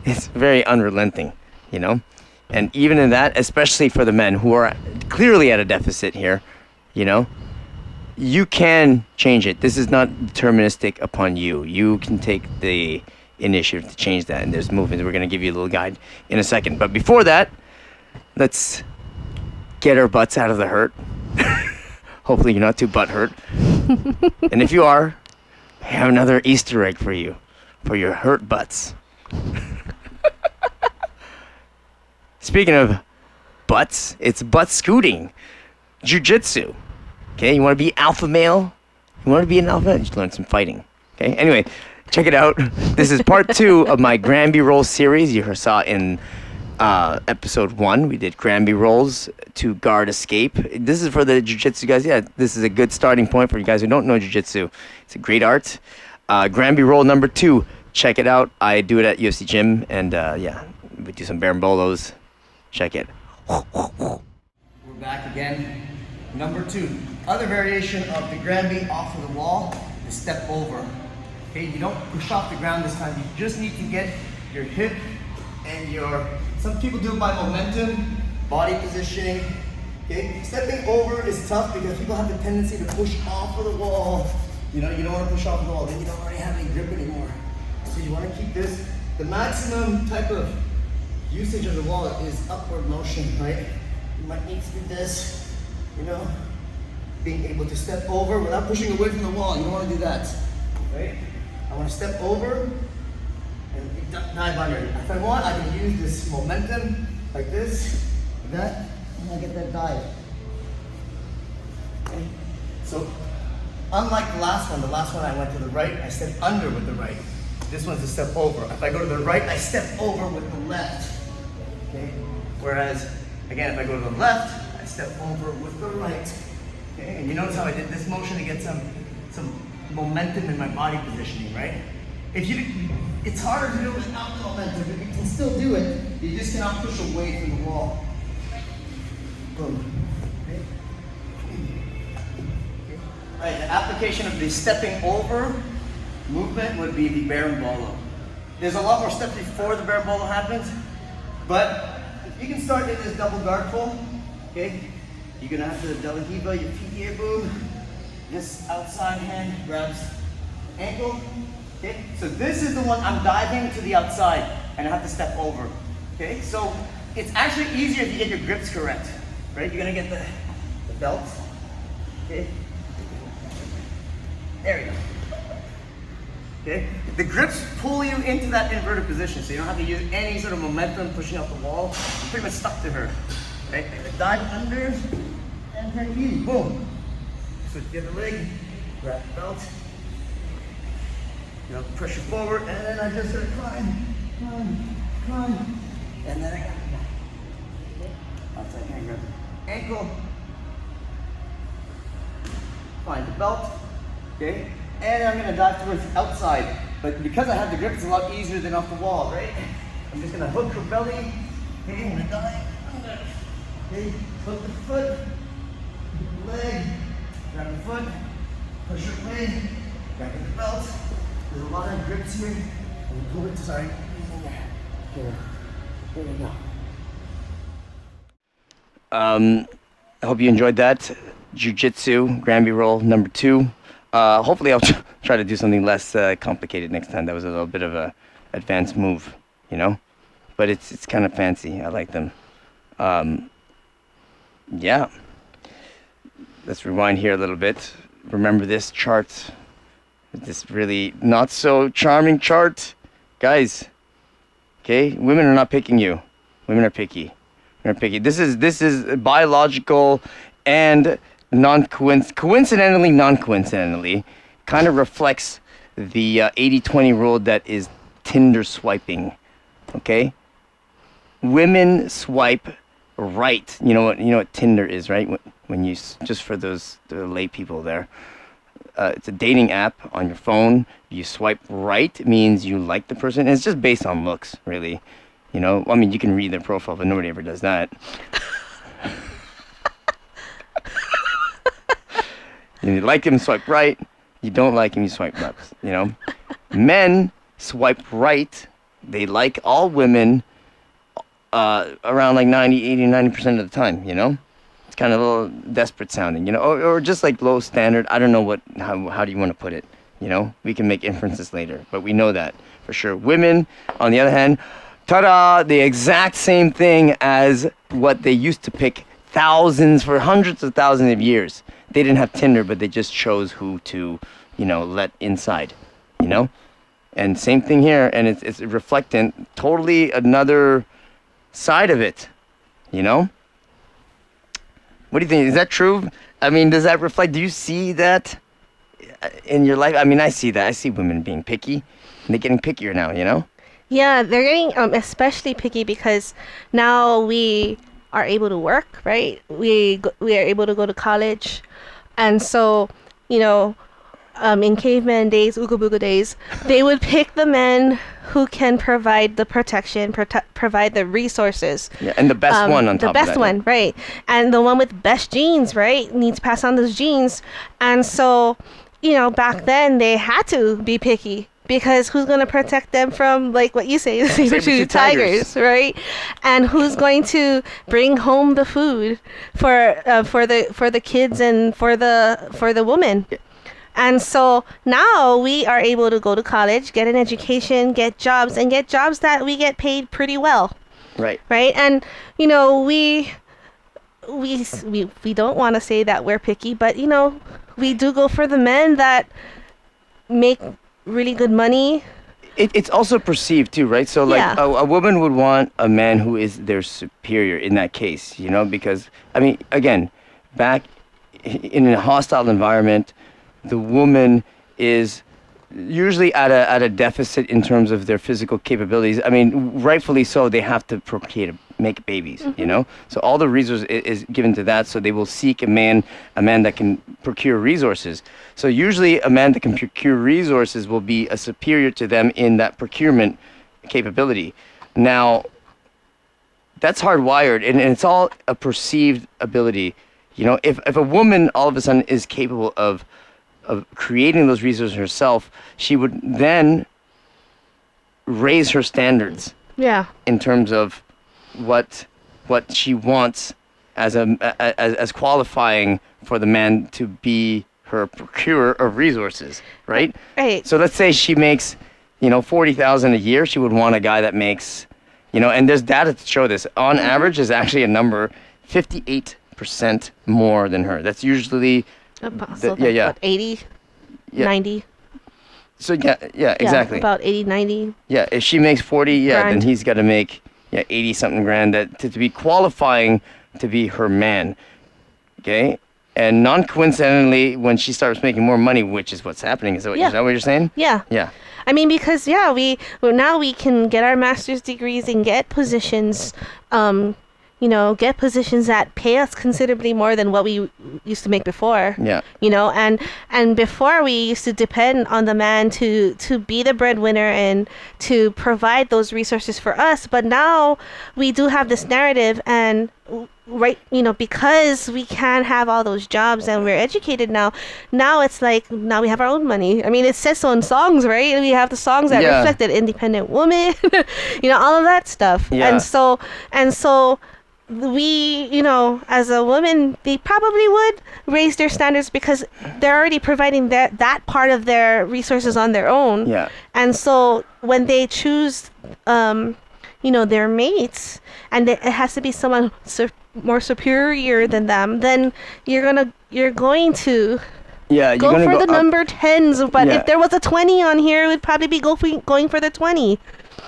it's very unrelenting, you know. And even in that, especially for the men who are clearly at a deficit here, you know, you can change it. This is not deterministic upon you. You can take the initiative to change that, and there's movements. We're going to give you a little guide in a second. But before that, let's get our butts out of the hurt. Hopefully you're not too butt hurt. And if you are, I have another Easter egg for you, for your hurt butts. Speaking of butts, it's butt scooting, jiu-jitsu. Okay, you want to be alpha male? You want to be an alpha? Just learn some fighting. Okay, anyway, check it out. This is part 2 of my Granby roll series. You saw in episode 1, we did Granby rolls to guard escape. This is for the jiu-jitsu guys. Yeah, this is a good starting point for you guys who don't know jiu-jitsu. It's a great art. Granby roll number 2. Check it out. I do it at UFC Gym, and we do some berimbolos. Check it. We're back again. Number 2. Other variation of the Granby off of the wall is step over. Okay, you don't push off the ground this time. You just need to get your hip and some people do it by momentum, body positioning. Okay, stepping over is tough because people have the tendency to push off of the wall. You know, you don't want to push off the wall, then you don't already have any grip anymore. So you want to keep this. The maximum type of usage of the wall is upward motion, right? You might need to do this, you know, being able to step over without pushing away from the wall. You don't want to do that, right? I want to step over and dive under. If I want, I can use this momentum like this, like that, and I get that dive. Okay? So, unlike the last one I went to the right, I stepped under with the right. This one's a step over. If I go to the right, I step over with the left. Okay? Whereas, again, if I go to the left, I step over with the right. Okay? And you notice how I did this motion to get some momentum in my body positioning, right? It's harder to do it without the momentum, but you can still do it. You just cannot push away from the wall. Boom. Okay? application of the stepping over movement would be the berimbolo. There's a lot more steps before the berimbolo happens, but you can start in this double guard pull, okay? You're gonna have to double hiba, your feet here, boom. This outside hand grabs ankle, okay? So this is the one I'm diving to the outside and I have to step over, okay? So it's actually easier if you get your grips correct, right? You're gonna get the belt, okay? There you go. Okay? The grips pull you into that inverted position, so you don't have to use any sort of momentum pushing out the wall. You're pretty much stuck to her. Right? Dive under and turn easy. Boom. Switch the other leg, grab the belt. You know, pressure forward, and then I just sort of climb, and then I got outside hand grab the ankle. Find the belt. Okay? And I'm gonna dive towards the outside. But because I have the grip, it's a lot easier than off the wall, right? I'm just gonna hook her belly. Okay, I'm gonna dive under. Okay, hook the foot, the leg, grab the foot, push her leg, grab the belt. There's a lot of grips here. And pull it to, sorry. Here we go. I hope you enjoyed that. Jiu-Jitsu, Granby roll number 2. Hopefully I'll try to do something less complicated next time. That was a little bit of a advanced move, you know? But it's kind of fancy. I like them. Yeah. Let's rewind here a little bit. Remember this chart. This really not so charming chart. Guys, okay? Women are not picking you. Women are picky. Women are picky. This is biological and coincidentally, non-coincidentally, kind of reflects the 80-20 rule that is Tinder swiping. Okay, women swipe right. You know what Tinder is, right? When you, just for the lay people there, it's a dating app on your phone. You swipe right, it means you like the person. And it's just based on looks, really. You know, I mean, you can read their profile, but nobody ever does that. You like him, swipe right. You don't like him, you swipe left. You know, men swipe right. They like all women around like 90% of the time. You know, it's kind of a little desperate sounding. You know, or just like low standard. I don't know how do you want to put it. You know, we can make inferences later, but we know that for sure. Women, on the other hand, ta-da! The exact same thing as what they used to pick for hundreds of thousands of years. They didn't have Tinder, but they just chose who to, you know, let inside, you know? And same thing here, and it's reflecting totally another side of it, you know? What do you think? Is that true? I mean, does that reflect, do you see that in your life? I mean, I see that. I see women being picky, and they're getting pickier now, you know? Yeah, they're getting especially picky because now we are able to work, right? We are able to go to college. And so, you know, in caveman days, Ooga Booga days, they would pick the men who can provide the protection, provide the resources. Yeah, and the best one on top of that. The best one, right. And the one with best genes, right? Needs to pass on those genes. And so, you know, back then they had to be picky. Because who's going to protect them from, like what you say, the saber-tooth tigers, right? And who's going to bring home the food for the kids and for the woman? And so now we are able to go to college, get an education, get jobs that we get paid pretty well. Right. Right. And you know we don't want to say that we're picky, but you know we do go for the men that make really good money. It's also perceived too, right? So like Yeah. a woman would want a man who is their superior in that case, you know, because I mean, again, back in a hostile environment, the woman is usually at a deficit in terms of their physical capabilities. I mean, rightfully so, they have to procreate, make babies, you know? So all the resources is given to that, so they will seek a man that can procure resources. So usually a man that can procure resources will be a superior to them in that procurement capability. Now, that's hardwired, and it's all a perceived ability. You know, if a woman all of a sudden is capable of creating those resources herself, she would then raise her standards Yeah. in terms of what she wants as qualifying for the man to be her procurer of resources, right? Right. So let's say she makes, 40,000 a year. She would want a guy that makes, and there's data to show this. On average, is actually a number 58% more than her. That's usually, So yeah. What, 80, Yeah. 90? So yeah, exactly. About 80, 90. Yeah, if she makes 40, then Grand. he's got to make 80 something grand to be qualifying to be her man. Okay? And non-coincidentally, when she starts making more money, which is what's happening, is that what you're saying? Yeah. Yeah. I mean, because now we can get our master's degrees and get positions, get positions that pay us considerably more than what we used to make before. Yeah. And before we used to depend on the man to be the breadwinner and to provide those resources for us. But now we do have this narrative, and because we can have all those jobs and we're educated now it's like, now we have our own money. I mean, it says so in songs, right? We have the songs that reflected independent woman, all of that stuff. Yeah. And so we, as a woman, they probably would raise their standards because they're already providing that part of their resources on their own. Yeah. And so when they choose, their mates, and it has to be someone more superior than them, then you're going to go for the number 10s. But if there was a 20 on here, it would probably be going for the 20.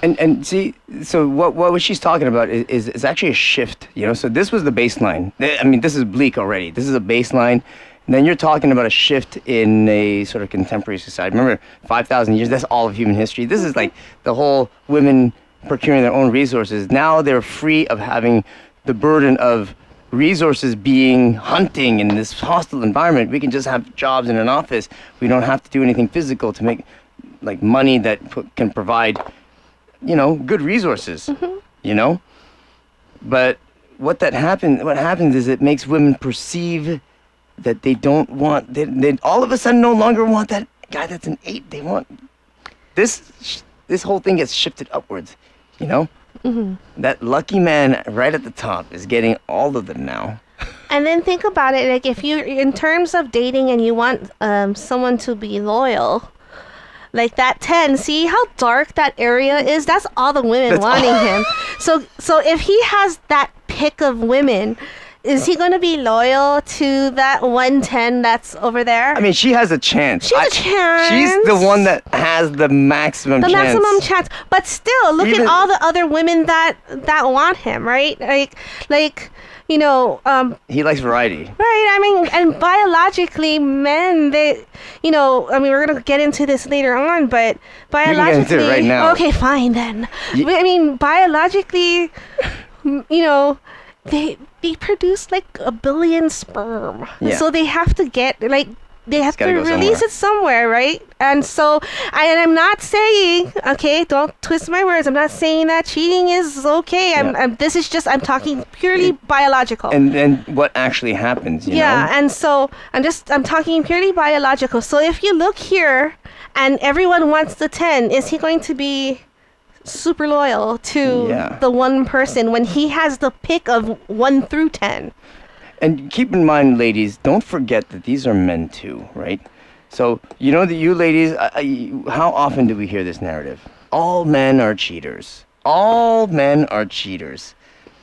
And see, so what she's talking about is actually a shift, So this was the baseline. I mean, this is bleak already. This is a baseline. And then you're talking about a shift in a sort of contemporary society. Remember, 5,000 years, that's all of human history. This is like the whole women procuring their own resources. Now they're free of having the burden of resources being hunting in this hostile environment. We can just have jobs in an office. We don't have to do anything physical to make like money that can provide good resources, But what happens is it makes women perceive that they don't want, they all of a sudden no longer want that guy that's an 8. They want this whole thing gets shifted upwards, That lucky man right at the top is getting all of them now. And then think about it, like if you, in terms of dating and you want someone to be loyal, like that 10, see how dark that area is? That's all the women wanting him. So if he has that pick of women, is he going to be loyal to that 110 that's over there? I mean, she has a chance. She has a chance. She's the one that has the maximum chance. The maximum chance. But still, look at all the other women that want him, right? Like he likes variety. Right. I mean, and biologically, men, they, we're going to get into this later on, but biologically. You can get into it right now. Okay, fine then. I mean, biologically, they produce like 1 billion sperm. Yeah. So they have to they have to somewhere. release it somewhere, right? And so, I'm not saying, okay, don't twist my words. I'm not saying that cheating is okay. I'm talking purely biological. And what actually happens, you know? And so I'm talking purely biological. So if you look here and everyone wants the 10, is he going to be super loyal to the one person when he has the pick of 1 through 10? And keep in mind, ladies, don't forget that these are men too, right? So, that you ladies, how often do we hear this narrative? All men are cheaters. All men are cheaters.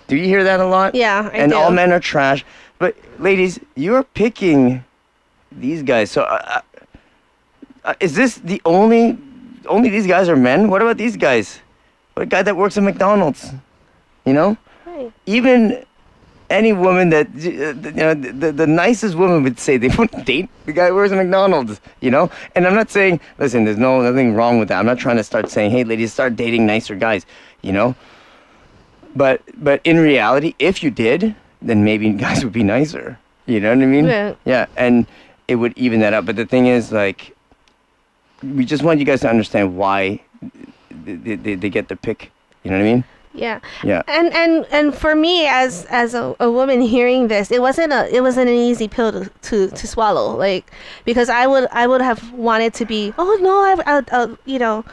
Do you hear that a lot? Yeah, I And do. all men are trash. But, ladies, you're picking these guys. So, is this the only these guys are men? What about these guys? What a guy that works at McDonald's, Right. Even any woman that, the nicest woman would say they wouldn't date the guy who works at McDonald's, And I'm not saying, listen, there's nothing wrong with that. I'm not trying to start saying, hey, ladies, start dating nicer guys, But in reality, if you did, then maybe guys would be nicer. You know what I mean? Yeah. Yeah, and it would even that up. But the thing is, like, we just want you guys to understand why they get the pick. You know what I mean? Yeah. Yeah. And for me as a woman hearing this, it wasn't an easy pill to swallow, like, because I would have wanted to be, oh no, I'll you know,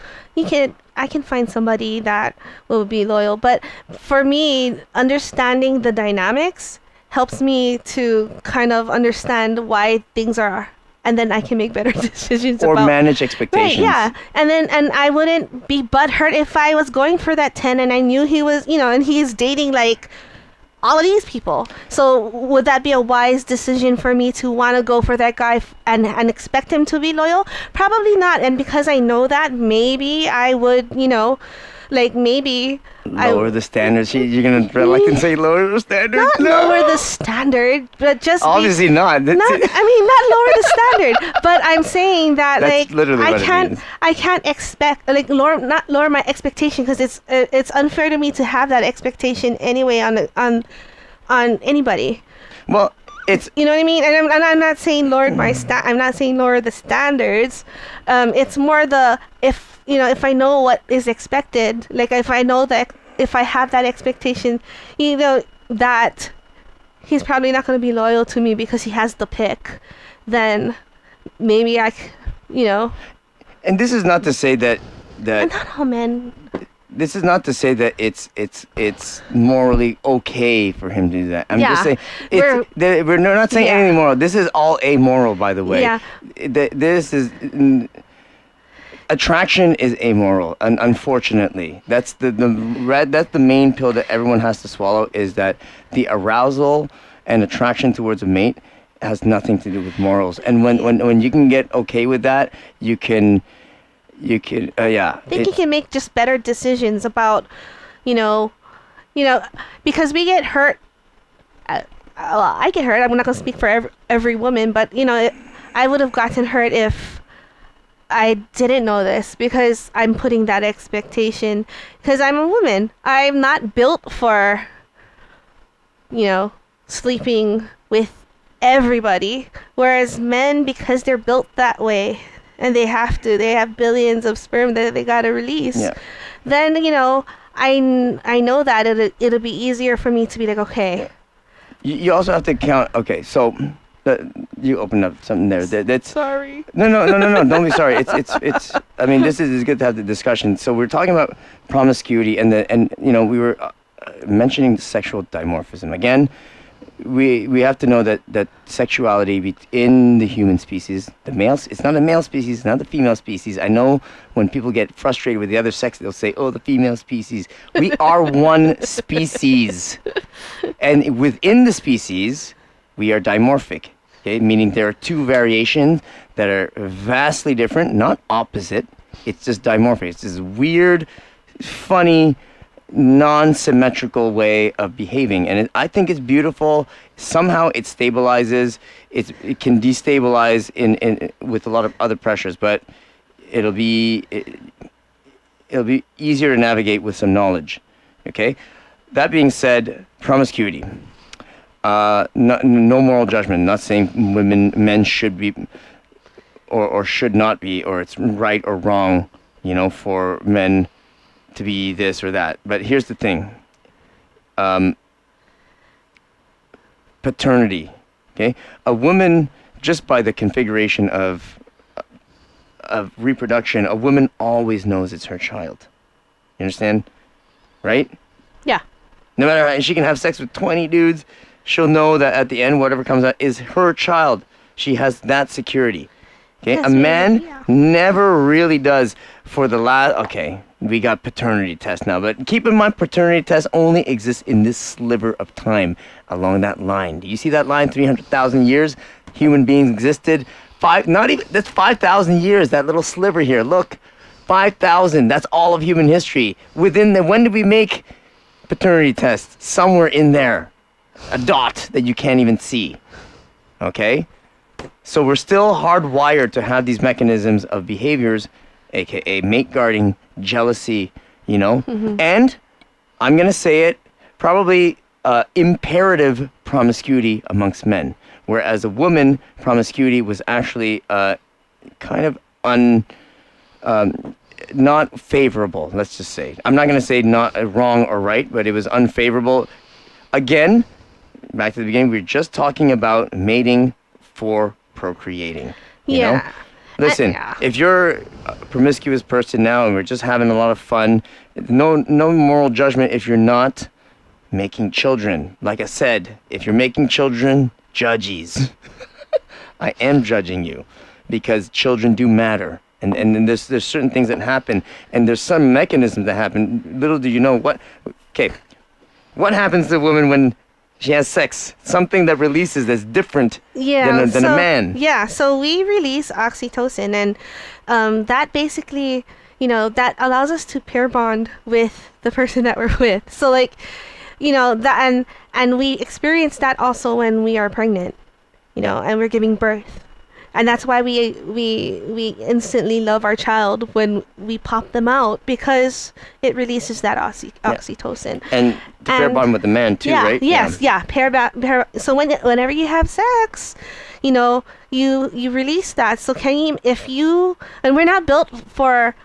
I can find somebody that will be loyal. But for me, understanding the dynamics helps me to kind of understand why things are, and then I can make better decisions Or about manage right, expectations. yeah. And I wouldn't be butthurt if I was going for that 10 and I knew he was, you know, and he's dating like all of these people. So would that be a wise decision for me to want to go for that guy and expect him to be loyal? Probably not. And because I know that, maybe I would, you know, like maybe Lower the standards. You're going to reluctant say lower the standards? not lower the standard, but just Obviously not. not, I mean, not lower the standard, but I'm saying that That's like literally what it means. I can't expect like not lower my expectation, because it's unfair to me to have that expectation anyway on anybody. Well, it's... You know what I mean? And I'm not saying lower I'm not saying lower the standards. It's more the, if you know, if I know what is expected, like if I know that if I have that expectation, you know, that he's probably not going to be loyal to me because he has the pick, then maybe you know. And this is not to say that And not all men. this is not to say that it's morally okay for him to do that. I'm just saying we're not saying anything moral. This is all amoral, by the way. Yeah. This is attraction is amoral, and unfortunately, that's the main pill that everyone has to swallow. Is that the arousal and attraction towards a mate has nothing to do with morals. And when you can get okay with that, you can I think you can make just better decisions about, you know, because we get hurt. Well, I get hurt. I'm not gonna speak for every woman, but you know, I would have gotten hurt if I didn't know this, because I'm putting that expectation, because I'm a woman. I'm not built for, you know, sleeping with everybody, whereas men, because they're built that way and they have billions of sperm that they got to release, then, you know, I know that it'll be easier for me to be like, okay. You also have to count. Okay, so you opened up something there. That's sorry. No. Don't be sorry. It's. I mean, this is good to have the discussion. So we're talking about promiscuity, and you know, we were mentioning sexual dimorphism again. We have to know that sexuality in the human species, the males, it's not a male species, it's not the female species. I know when people get frustrated with the other sex, they'll say, oh, the female species. We are one species. And within the species, we are dimorphic, okay? Meaning there are two variations that are vastly different, not opposite. It's just dimorphic. It's this weird, funny, non-symmetrical way of behaving, and I think it's beautiful. Somehow it stabilizes. It can destabilize in with a lot of other pressures, but it'll be easier to navigate with some knowledge. Okay. That being said, promiscuity. No moral judgment. Not saying men should be or should not be, or it's right or wrong, you know, for men to be this or that. But here's the thing. Paternity. Okay? A woman, just by the configuration of reproduction, a woman always knows it's her child. You understand? Right? Yeah. No matter how she can have sex with 20 dudes, she'll know that at the end, whatever comes out is her child. She has that security. Okay? Yes, a man yeah. never really does for the last... Okay, we got paternity test now, but keep in mind, paternity test only exists in this sliver of time along that line. Do you see that line? 300,000 years human beings existed. That's 5,000 years, that little sliver here. Look, 5,000, that's all of human history. When did we make paternity tests? Somewhere in there. A dot that you can't even see. Okay? So we're still hardwired to have these mechanisms of behaviors, aka mate guarding, jealousy, you know? Mm-hmm. And I'm going to say it, probably imperative promiscuity amongst men. Whereas a woman, promiscuity was actually kind of not favorable. Let's just say. I'm not going to say not wrong or right, but it was unfavorable. Again, back to the beginning, we were just talking about mating for procreating. You know? Listen, if you're a promiscuous person now and we're just having a lot of fun, no moral judgment if you're not making children. Like I said, if you're making children, judges. I am judging you because children do matter. And then there's certain things that happen, and there's some mechanisms that happen. Little do you know what happens to a woman when she has sex? Something that releases that's different than a man. Yeah, so we release oxytocin, and that basically, that allows us to pair bond with the person that we're with. So like, that and we experience that also when we are pregnant, and we're giving birth. And that's why we instantly love our child when we pop them out, because it releases that oxytocin. And to pair bond with the man too, right? Yes, pair. So whenever you have sex, you release that. So and we're not built for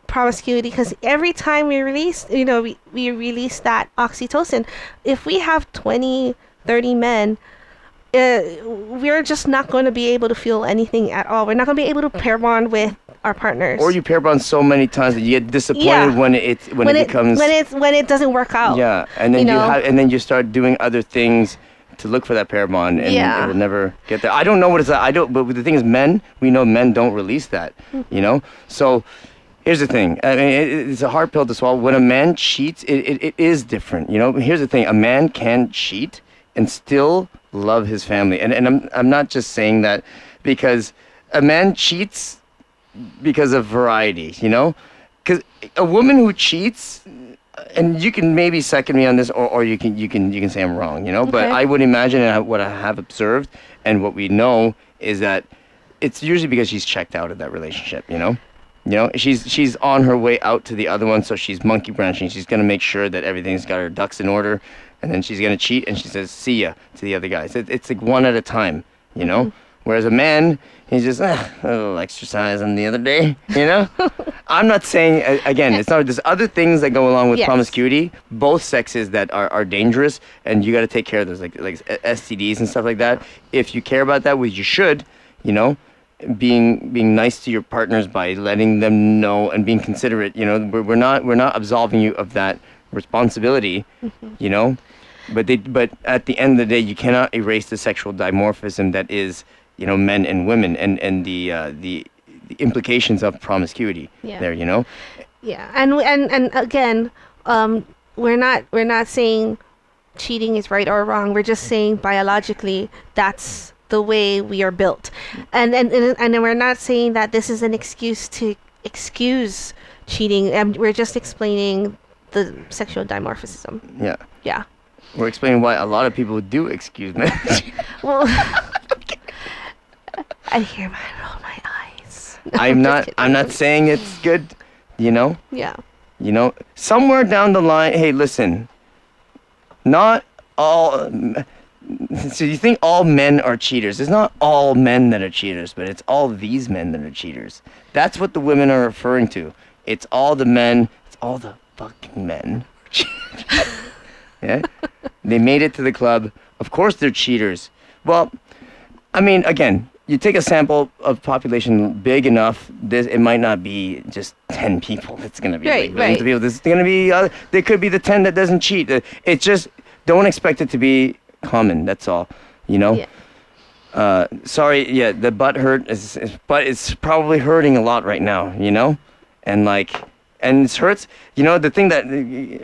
promiscuity, because every time we release, we release that oxytocin. If we have 20, 30 men, we're just not going to be able to feel anything at all. We're not going to be able to pair bond with our partners. Or you pair bond so many times that you get disappointed when it doesn't work out. Yeah, and then you start doing other things to look for that pair bond, and it will never get there. I don't know what it's like. But the thing is, we know men don't release that. So here's the thing. I mean, it's a hard pill to swallow. When a man cheats, it is different. Here's the thing. A man can cheat and still love his family, and I'm not just saying that because a man cheats because of variety, because a woman who cheats, and you can maybe second me on this, or you can say I'm wrong, Okay. But I would imagine, and what I have observed and what we know is that it's usually because she's checked out of that relationship, she's on her way out to the other one, so she's monkey branching. She's gonna make sure that everything's got her ducks in order. And then she's going to cheat, and she says, see ya, to the other guys. It's like one at a time, Mm-hmm. Whereas a man, he's just, a little exercise on the other day, I'm not saying, again, it's not, there's other things that go along with promiscuity, both sexes that are dangerous, and you got to take care of those, like STDs and stuff like that. If you care about that, which you should, being nice to your partners by letting them know and being considerate, we're not absolving you of that responsibility, but at the end of the day, you cannot erase the sexual dimorphism that is, men and women, and the implications of promiscuity there, Yeah, and again, we're not saying cheating is right or wrong. We're just saying biologically that's the way we are built, and we're not saying that this is an excuse to excuse cheating. And we're just explaining the sexual dimorphism. Yeah. We're explaining why a lot of people do excuse me. Well, I hear roll my eyes. I'm not saying it's good, Yeah. Somewhere down the line, hey, listen. Not all. So you think all men are cheaters? It's not all men that are cheaters, but it's all these men that are cheaters. That's what the women are referring to. It's all the men. It's all the fucking men. Yeah, they made it to the club. Of course they're cheaters. Well, I mean, again, you take a sample of population big enough, it might not be just 10 people. It's gonna be millions of people. There's gonna be there could be the 10 that doesn't cheat. It's just don't expect it to be common. That's all. Yeah. Sorry. Yeah, the butt hurt but it's probably hurting a lot right now. And it hurts, the thing that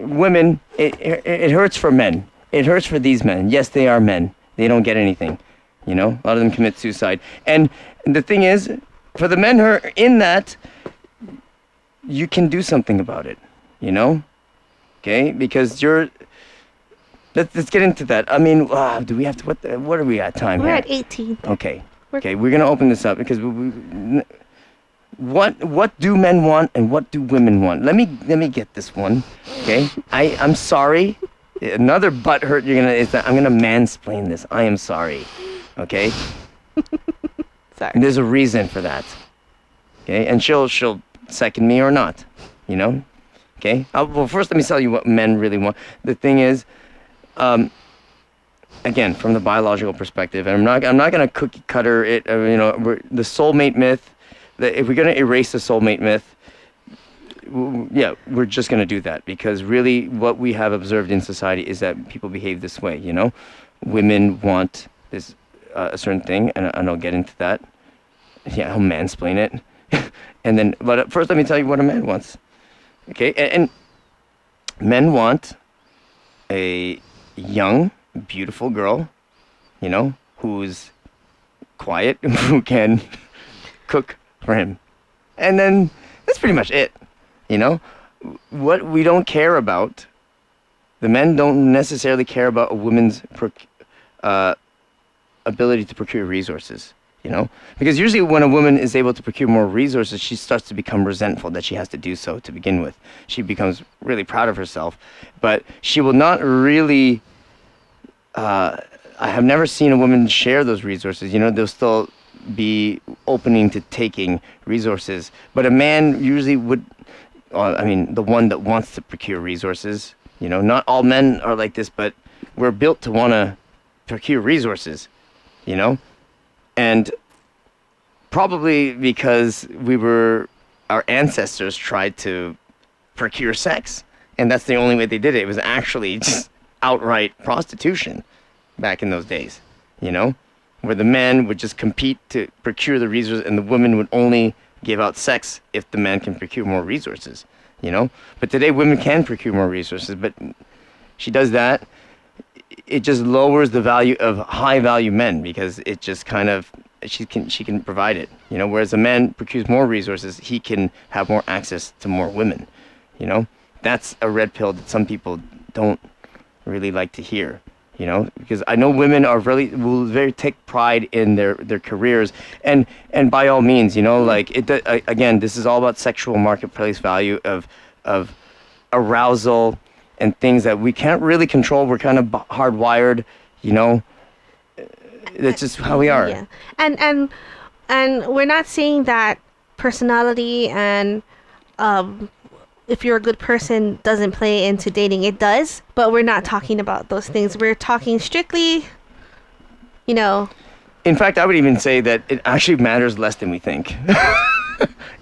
women, it hurts for men. It hurts for these men. Yes, they are men. They don't get anything. A lot of them commit suicide. And the thing is, for the men who are in that, you can do something about it, Okay? Because let's get into that. I mean, do we have to, what are we at time We're here? at 18. Okay. Okay, we're going to open this up because what do men want and what do women want? Let me get this one, okay? I'm sorry. Another butt hurt I'm gonna mansplain this. I am sorry, okay? Sorry. And there's a reason for that, okay? And she'll second me or not, you know? Okay? Well, first let me tell you what men really want. The thing is, again, from the biological perspective, and I'm not going to cookie cutter it, the soulmate myth, if we're going to erase the soulmate myth, we're just going to do that, because really what we have observed in society is that people behave this way, you know? Women want this a certain thing, and I'll get into that. Yeah, I'll mansplain it. And then, but first let me tell you what a man wants. Okay, and men want a young, beautiful girl, you know, who's quiet, who can cook for him. And then that's pretty much it, you know? What we don't care about, the men don't necessarily care about a woman's ability to procure resources, you know? Because usually when a woman is able to procure more resources, she starts to become resentful that she has to do so to begin with. She becomes really proud of herself, but she will not really, I have never seen a woman share those resources, you know? They'll still be opening to taking resources, but a man usually would, the one that wants to procure resources, you know, not all men are like this, but we're built to want to procure resources, you know? And probably because our ancestors tried to procure sex, and that's the only way they did it. It was actually just outright prostitution back in those days, you know? Where the men would just compete to procure the resources, and the women would only give out sex if the man can procure more resources, you know? But today women can procure more resources, but she does that. It just lowers the value of high value men, because it just kind of, she can provide it, you know? Whereas a man procures more resources, he can have more access to more women, you know? That's a red pill that some people don't really like to hear, you know? Because I know women will very take pride in their careers, and by all means, you know, like again, this is all about sexual marketplace value of arousal and things that we can't really control. We're kind of hardwired, you know. That's just how we are. Yeah, and we're not saying that personality and if you're a good person doesn't play into dating. It does, but we're not talking about those things. We're talking strictly, you know. In fact, I would even say that it actually matters less than we think.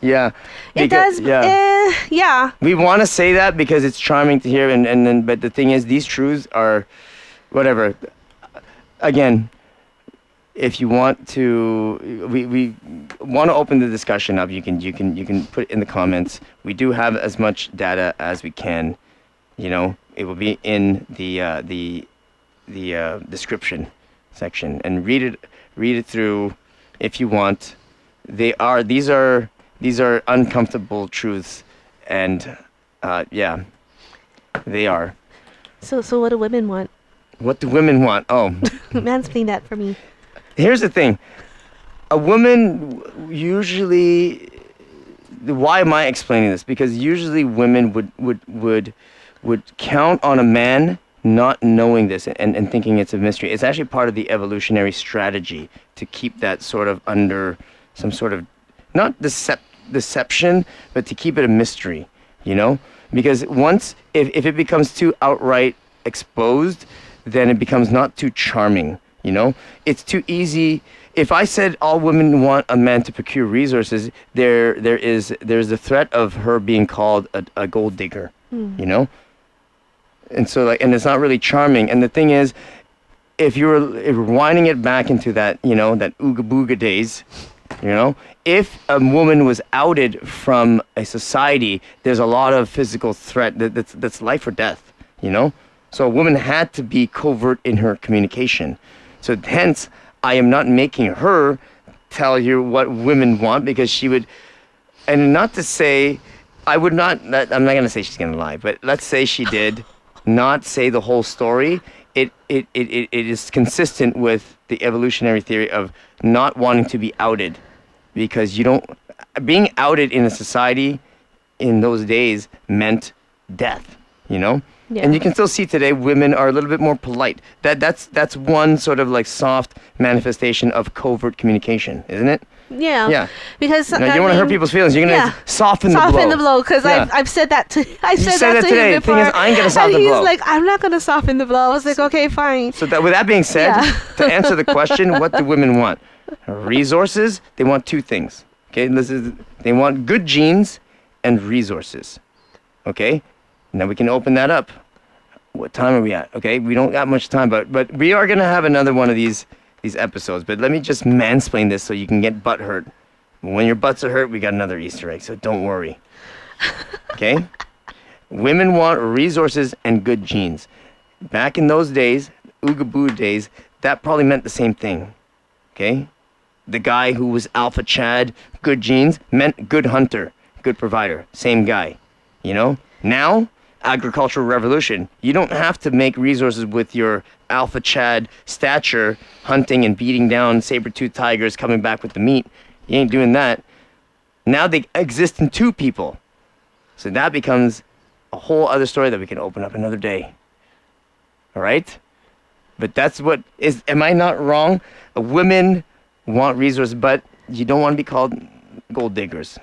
Yeah. It does. Yeah. Yeah. We want to say that because it's charming to hear, and then, but the thing is, these truths are, whatever. Again, if you want to, we want to open the discussion up. You can put it in the comments. We do have as much data as we can. You know, it will be in the description section, and read it through if you want. These are uncomfortable truths, and yeah, they are. So what do women want? What do women want? Oh, mansplain that for me. Here's the thing. A woman usually. Why am I explaining this? Because usually women would count on a man not knowing this and thinking it's a mystery. It's actually part of the evolutionary strategy to keep that sort of under some sort of, not deception, but to keep it a mystery, you know? Because once, if it becomes too outright exposed, then it becomes not too charming, you know? It's too easy. If I said all women want a man to procure resources, there's the threat of her being called a gold digger, you know? And so, like, and it's not really charming. And the thing is, if you're winding it back into that, you know, that ooga booga days, you know, if a woman was outed from a society, there's a lot of physical threat that's life or death, you know? So a woman had to be covert in her communication. So hence, I am not making her tell you what women want, because she would, and not to say, I'm not going to say she's going to lie, but let's say she did not say the whole story. It is consistent with the evolutionary theory of not wanting to be outed, because being outed in a society in those days meant death, you know? Yeah. And you can still see today women are a little bit more polite. That's one sort of like soft manifestation of covert communication, isn't it? Yeah. Yeah. Because You don't want to hurt people's feelings. You're gonna soften the blow. Soften the blow, because Yeah. I've said that to I said said that that to today. him The thing before. is, I ain't gonna soften and the he's blow. like, I'm not gonna soften the blow. I was like, okay, fine. So with that being said, Yeah. to answer the question, what do women want? Resources. They want two things. Okay, they want good genes and resources. Okay, now we can open that up. What time are we at? Okay, we don't got much time, but we are gonna have another one of these episodes. But let me just mansplain this so you can get butt hurt. When your butts are hurt, we got another Easter egg, so don't worry. Okay? Women want resources and good genes. Back in those days, Ooga Boo days, that probably meant the same thing. Okay? The guy who was Alpha Chad, good genes, meant good hunter, good provider. Same guy. You know? Now, agricultural revolution. You don't have to make resources with your Alpha Chad stature, hunting and beating down saber-toothed tigers, coming back with the meat. You ain't doing that. Now they exist in two people. So that becomes a whole other story that we can open up another day. All right? But that's what is, am I not wrong? Women want resources, but you don't want to be called gold diggers.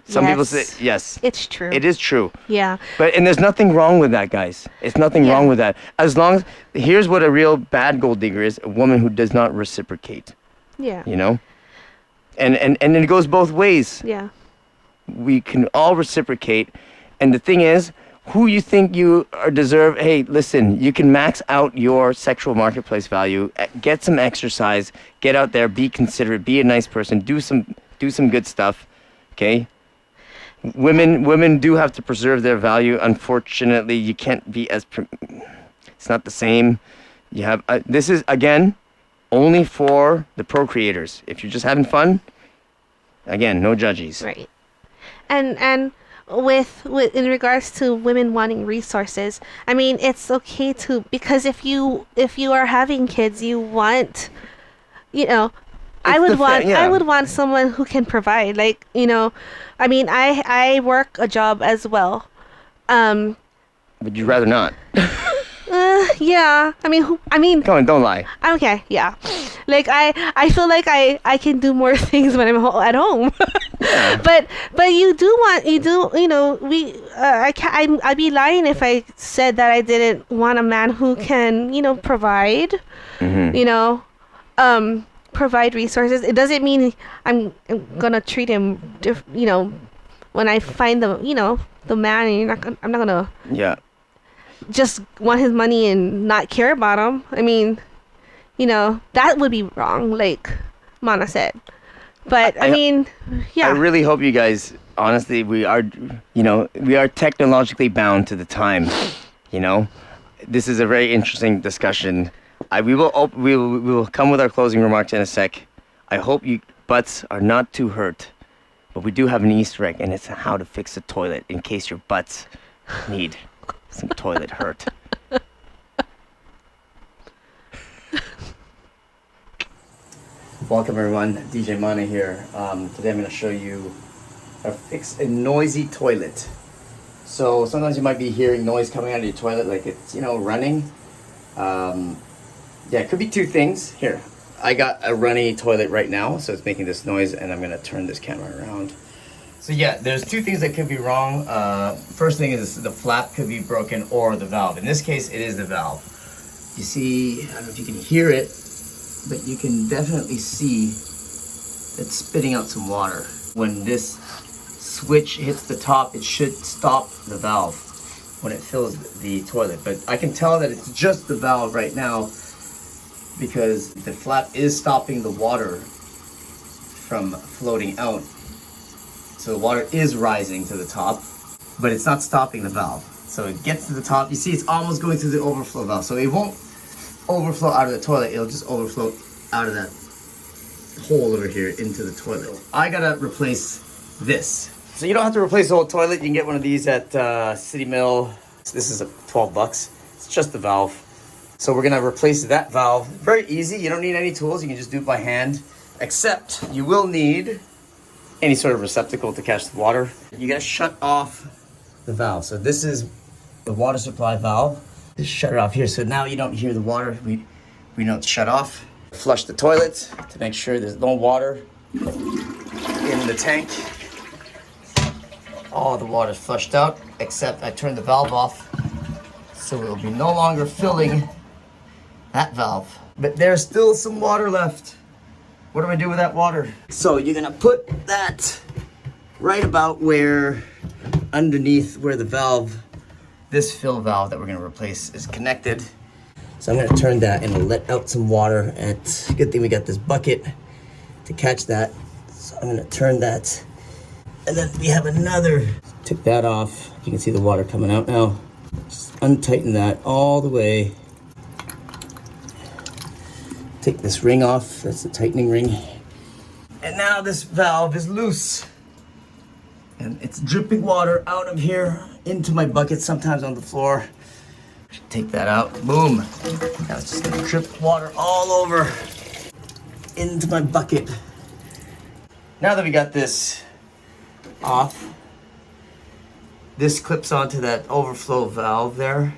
Some people say, yes. It's true. It is true. Yeah. And there's nothing wrong with that, guys. It's nothing wrong with that. As long as, here's what a real bad gold digger is, a woman who does not reciprocate. Yeah. You know? And it goes both ways. Yeah. We can all reciprocate. And the thing is, who you think you deserve, hey, listen, you can max out your sexual marketplace value, get some exercise, get out there, be considerate, be a nice person, do some good stuff, okay? Women do have to preserve their value. Unfortunately, you can't be as, it's not the same. You have, this is, again, only for the procreators. If you're just having fun, again, no judges. Right. And with in regards to women wanting resources, I mean, it's okay to, because if you are having kids, you want, you know, I would want someone who can provide, like, you know, I mean, I work a job as well. Would you rather not? Yeah. I mean. Come on, don't lie. Okay. Yeah. Like I feel like I can do more things when I'm at home. Yeah. But you know, I'd be lying if I said that I didn't want a man who can, you know, provide. Mm-hmm. You know, provide resources. It doesn't mean I'm gonna treat him you know, when I find the, you know, the man, and I'm not gonna just want his money and not care about him. I mean, you know, that would be wrong, like Mana said. But I mean, yeah. I really hope you guys, honestly, we are technologically bound to the time. You know, this is a very interesting discussion. We will come with our closing remarks in a sec. I hope you butts are not too hurt, but we do have an Easter egg, and it's how to fix a toilet in case your butts need some toilet hurt. Welcome everyone, DJ Mana here. Today I'm going to show you how to fix a noisy toilet. So sometimes you might be hearing noise coming out of your toilet, like it's, you know, running. Yeah, it could be two things. Here, I got a runny toilet right now, so it's making this noise, and I'm going to turn this camera around. So yeah, there's two things that could be wrong. First thing is the flap could be broken or the valve. In this case, it is the valve. You see, I don't know if you can hear it, but you can definitely see it's spitting out some water. When this switch hits the top, it should stop the valve when it fills the toilet. But I can tell that it's just the valve right now because the flap is stopping the water from floating out. So the water is rising to the top, but it's not stopping the valve. So it gets to the top. You see, it's almost going through the overflow valve. So it won't overflow out of the toilet. It'll just overflow out of that hole over here into the toilet. I gotta replace this. So you don't have to replace the whole toilet. You can get one of these at City Mill. This is $12. It's just the valve. So we're gonna replace that valve. Very easy. You don't need any tools. You can just do it by hand. Except you will need any sort of receptacle to catch the water. You gotta shut off the valve. So this is the water supply valve. Just shut it off here. So now you don't hear the water. We know it's shut off. Flush the toilet to make sure there's no water in the tank. All the water's flushed out, except I turned the valve off, so it will be no longer filling that valve. But there's still some water left. What do I do with that water? So you're gonna put that right about where, underneath where the valve, this fill valve that we're gonna replace is connected. So I'm gonna turn that and it'll let out some water. And good thing we got this bucket to catch that. So I'm gonna turn that. And then we have another. Took that off. You can see the water coming out now. Just untighten that all the way. Take this ring off. That's the tightening ring. And now this valve is loose. And it's dripping water out of here into my bucket, sometimes on the floor. Take that out. Boom. Now it's just gonna drip water all over into my bucket. Now that we got this off, this clips onto that overflow valve there.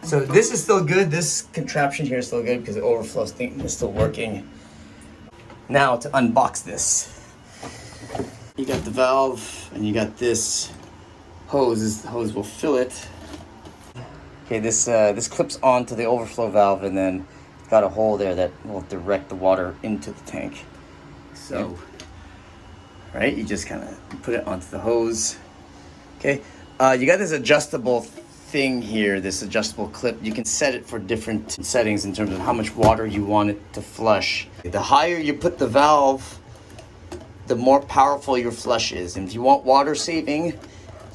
So this is still good. This contraption here is still good because the overflow thing is still working. Now to unbox this. You got the valve and you got this hose. This hose will fill it. Okay, this clips onto the overflow valve and then got a hole there that will direct the water into the tank. So, right, you just kind of put it onto the hose. Okay, you got this adjustable thing here, this adjustable clip. You can set it for different settings in terms of how much water you want it to flush. The higher you put the valve, the more powerful your flush is. And if you want water saving,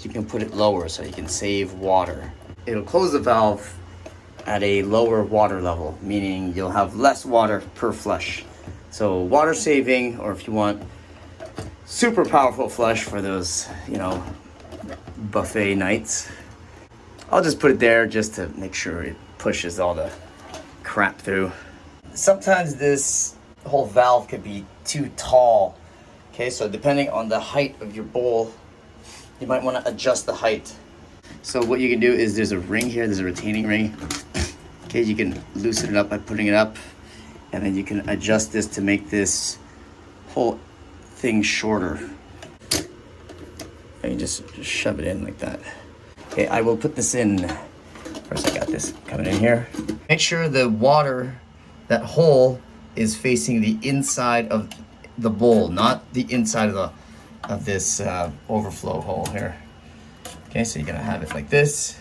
you can put it lower so you can save water. It'll close the valve at a lower water level, meaning you'll have less water per flush. So water saving, or if you want super powerful flush for those, you know, buffet nights, I'll just put it there just to make sure it pushes all the crap through. Sometimes this whole valve could be too tall. Okay, so depending on the height of your bowl, you might want to adjust the height. So what you can do is there's a ring here, there's a retaining ring. Okay, you can loosen it up by putting it up, and then you can adjust this to make this whole thing shorter. And you just shove it in like that. Okay, I will put this in. First I got this coming in here. Make sure the water, that hole, is facing the inside of the bowl, not the inside of this overflow hole here. Okay, so you're gonna have it like this.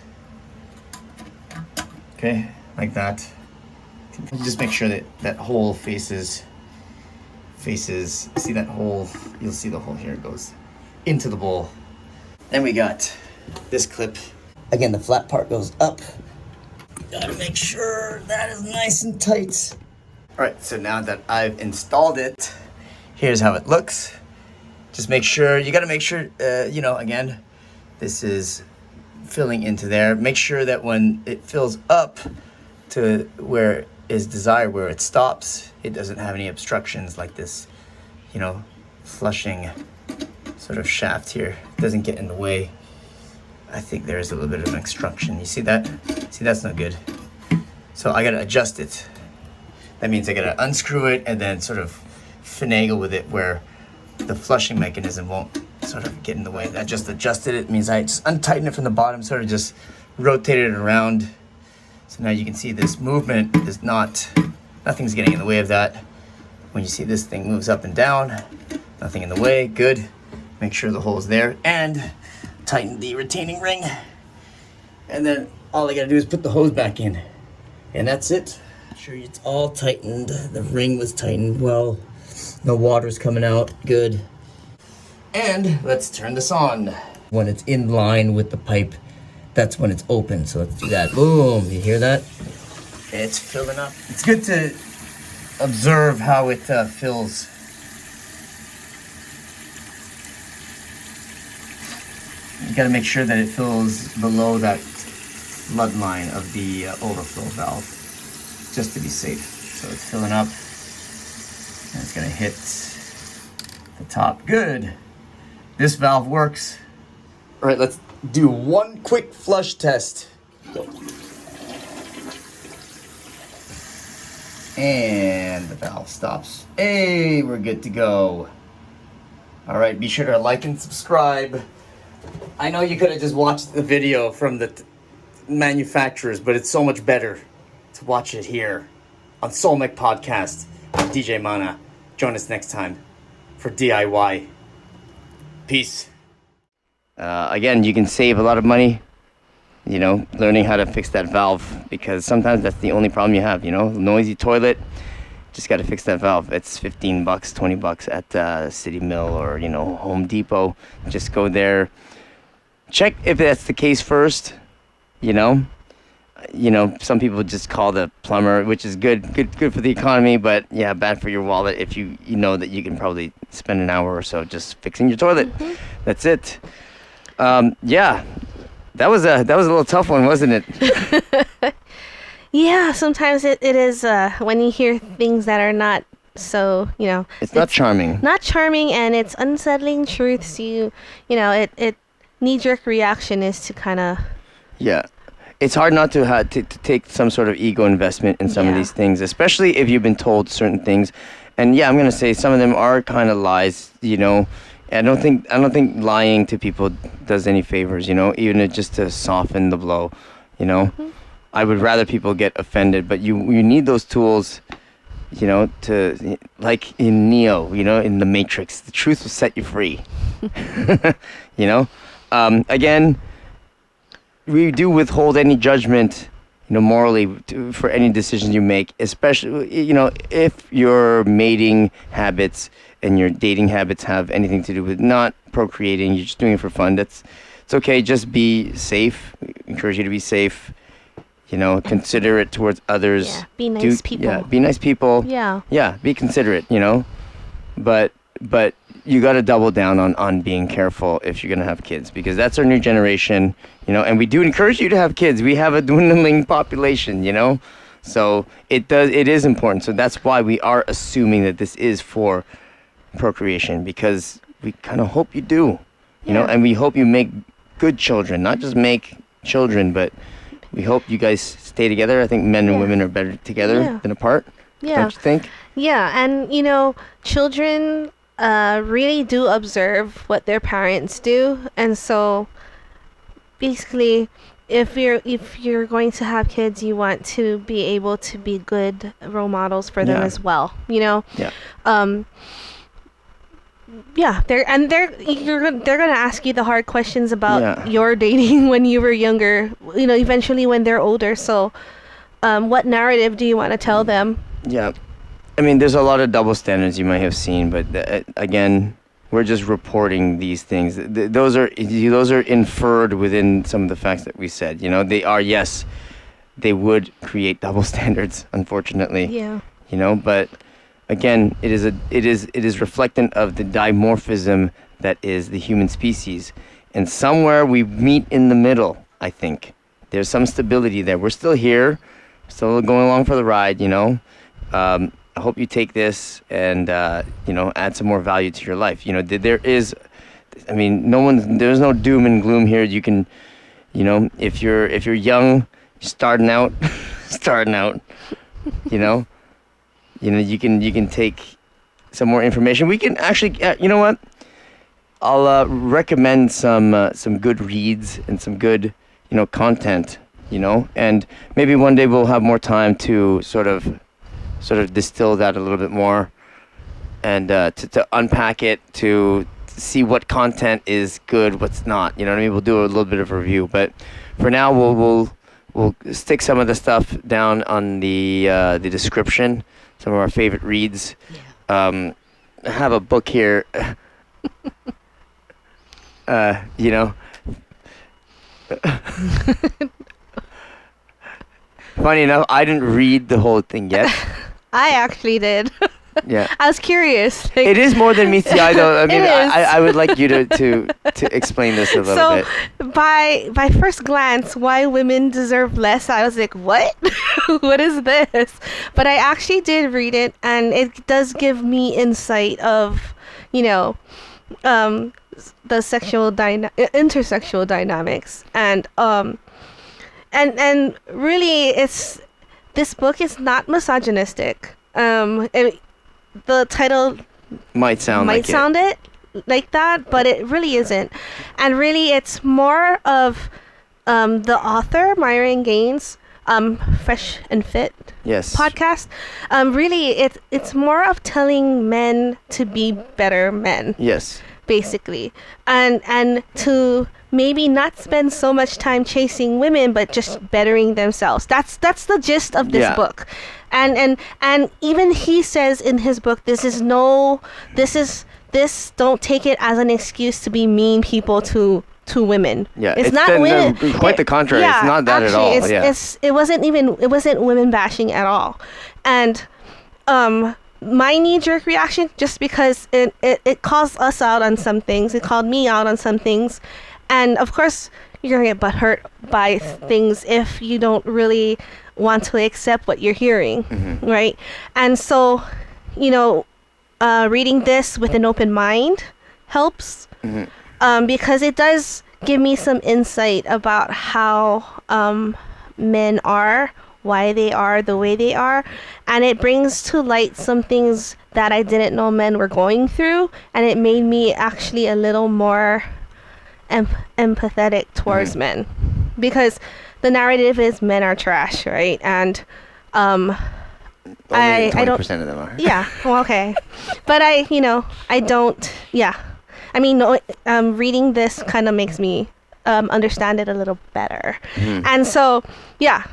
Okay, like that. Just make sure that that hole faces, see that hole? You'll see the hole here, it goes into the bowl. Then we got this clip. Again, the flat part goes up. Gotta make sure that is nice and tight. All right, so now that I've installed it, here's how it looks. Just make sure, you gotta make sure, you know, again, this is filling into there. Make sure that when it fills up to where is desired, where it stops, it doesn't have any obstructions like this, you know, flushing sort of shaft here. It doesn't get in the way. I think there is a little bit of an obstruction. You see that? See, that's not good. So I gotta adjust it. That means I gotta unscrew it and then sort of finagle with it where the flushing mechanism won't sort of get in the way. I just adjusted it. It means I just untighten it from the bottom, sort of just rotated it around. So now you can see this movement is nothing's getting in the way of that. When you see this thing moves up and down, nothing in the way, good. Make sure the hole is there and tighten the retaining ring. And then all I gotta do is put the hose back in. And that's it. Make sure it's all tightened. The ring was tightened well. No water's coming out, good. And let's turn this on. When it's in line with the pipe, that's when it's open. So let's do that. Boom, you hear that? It's filling up. It's good to observe how it fills. You gotta make sure that it fills below that flood line of the overflow valve, just to be safe. So it's filling up, and it's gonna hit the top. Good. This valve works. All right, let's do one quick flush test. And the valve stops. Hey, we're good to go. All right, be sure to like and subscribe. I know you could have just watched the video from the manufacturers, but it's so much better to watch it here on Soul Mech Podcast with DJ Mana. Join us next time for DIY. Peace. Again, you can save a lot of money, learning how to fix that valve, because sometimes that's the only problem you have, noisy toilet. Just got to fix that valve. It's $15, $20 at City Mill or, Home Depot. Just go there. Check if that's the case first, some people just call the plumber, which is good for the economy, but yeah, bad for your wallet if you know that you can probably spend an hour or so just fixing your toilet. Mm-hmm. That's it. Yeah, that was a little tough one, wasn't it? Yeah, sometimes it is when you hear things that are not so, it's not charming. Not charming, and it's unsettling truths. It knee-jerk reaction is to kind of... Yeah. It's hard not to take some sort of ego investment in some of these things, especially if you've been told certain things. And yeah, I'm going to say some of them are kind of lies, I don't think lying to people does any favors, even just to soften the blow, Mm-hmm. I would rather people get offended, but you need those tools, to, like in Neo, in the Matrix, the truth will set you free. Again, we do withhold any judgment, morally for any decisions you make, especially, if your mating habits and your dating habits have anything to do with not procreating, you're just doing it for fun. It's okay. Just be safe. We encourage you to be safe, considerate towards others. Yeah, be nice people. Yeah, be nice people. Yeah. Yeah, be considerate, but you got to double down on being careful if you're going to have kids, because that's our new generation, and we do encourage you to have kids. We have a dwindling population, so it is important. So that's why we are assuming that this is for procreation, because we kind of hope you do, and we hope you make good children, not just make children, but we hope you guys stay together. I think men and women are better together than apart. Yeah. Don't you think? Yeah, and children really do observe what their parents do, and so basically if you're going to have kids, you want to be able to be good role models for them as well, they're going to ask you the hard questions about your dating when you were younger, eventually when they're older. So what narrative do you want to tell them? I mean, there's a lot of double standards you might have seen, but again, we're just reporting these things. Those are inferred within some of the facts that we said. They are, yes, they would create double standards, unfortunately. Yeah. But again, it is reflectant of the dimorphism that is the human species, and somewhere we meet in the middle. I think there's some stability there. We're still here, still going along for the ride. I hope you take this and add some more value to your life. There's no doom and gloom here. You can, if you're young, starting out, you can take some more information. We can actually, you know what? I'll recommend some good reads and some good, content, and maybe one day we'll have more time to sort of distill that a little bit more, and to unpack it, to see what content is good, what's not. We'll do a little bit of a review, but for now we'll stick some of the stuff down on the description, some of our favorite reads. I have a book here. Funny enough, I didn't read the whole thing yet. I actually did. Yeah. I was curious. It is more than meets the eye, though. I mean, I would like you to explain this a little bit. So, by first glance, why women deserve less, I was like, what? What is this? But I actually did read it, and it does give me insight of, the intersexual dynamics, and really this book is not misogynistic. The title Might sound it like that, but it really isn't. And really, it's more of the author, Myron Gaines, Fresh and Fit Yes. podcast. Really, it's more of telling men to be better men, Yes. basically, and to maybe not spend so much time chasing women, but just bettering themselves. That's the gist of this Yeah. book. And even he says in his book, this don't take it as an excuse to be mean people to women. Yeah, it's it's not been, women. quite the contrary. It's not that at all. It wasn't women bashing at all. And my knee-jerk reaction, just because it calls us out on some things, it called me out on some things, and of course you're gonna get butthurt by things if you don't really want to accept what you're hearing, right? And so, reading this with an open mind helps, because it does give me some insight about how men are, why they are the way they are, and it brings to light some things that I didn't know men were going through, and it made me actually a little more empathetic towards men, because the narrative is men are trash, right? And Only I 20% of them are. yeah, well, okay, but I don't, yeah, I mean, no, reading this kind of makes me understand it a little better. And so, yeah,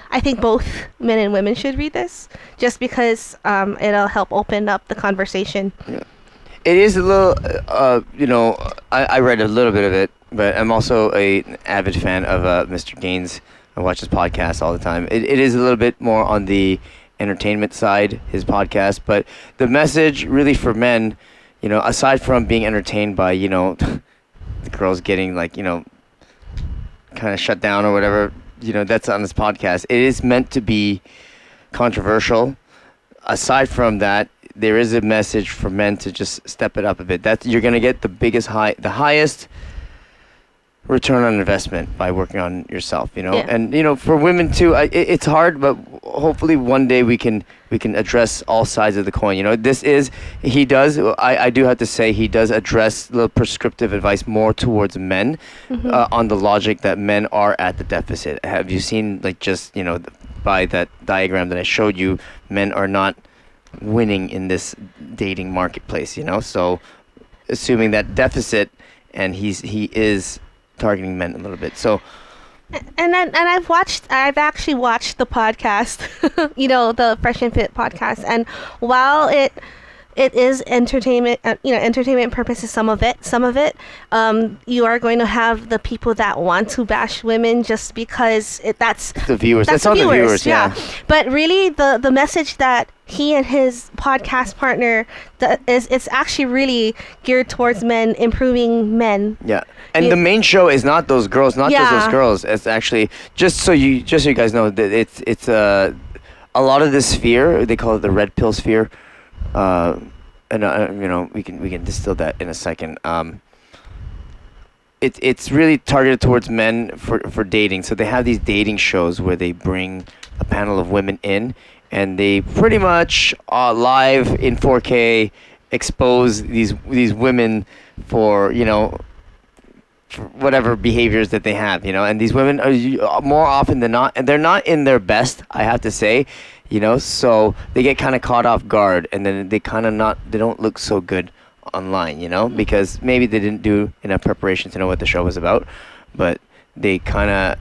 I think both men and women should read this, just because it'll help open up the conversation. Yeah. It is a little, I read a little bit of it, but I'm also an avid fan of Mr. Gaines. I watch his podcast all the time. It is a little bit more on the entertainment side, his podcast, but the message really for men, aside from being entertained by, the girls getting kind of shut down or whatever, that's on his podcast. It is meant to be controversial. Aside from that, there is a message for men to just step it up a bit. That you're going to get the highest return on investment by working on yourself, Yeah. And for women too, it's hard, but hopefully one day we can address all sides of the coin. I do have to say, he does address the prescriptive advice more towards men, on the logic that men are at the deficit. Have you seen, by that diagram that I showed you, men are not winning in this dating marketplace, so assuming that deficit, and he is targeting men a little bit. So And I've actually watched the podcast, the Fresh and Fit podcast, and while it is entertainment, entertainment purposes, some of it, you are going to have the people that want to bash women just because that's the viewers. That's all the the viewers, yeah. But really, the message that he and his podcast partner it's actually really geared towards men, improving men. Yeah. And the main show is not those girls, just those girls. It's actually just so you guys know that it's a lot of this sphere, they call it the red pill sphere. And we can distill that in a second. It's really targeted towards men for dating. So they have these dating shows where they bring a panel of women in, and they pretty much live in 4K expose these women for for whatever behaviors that they have, and these women are more often than not, and they're not in their best, I have to say, so they get kind of caught off guard, and then they don't look so good online, because maybe they didn't do enough preparation to know what the show was about, but they kind of,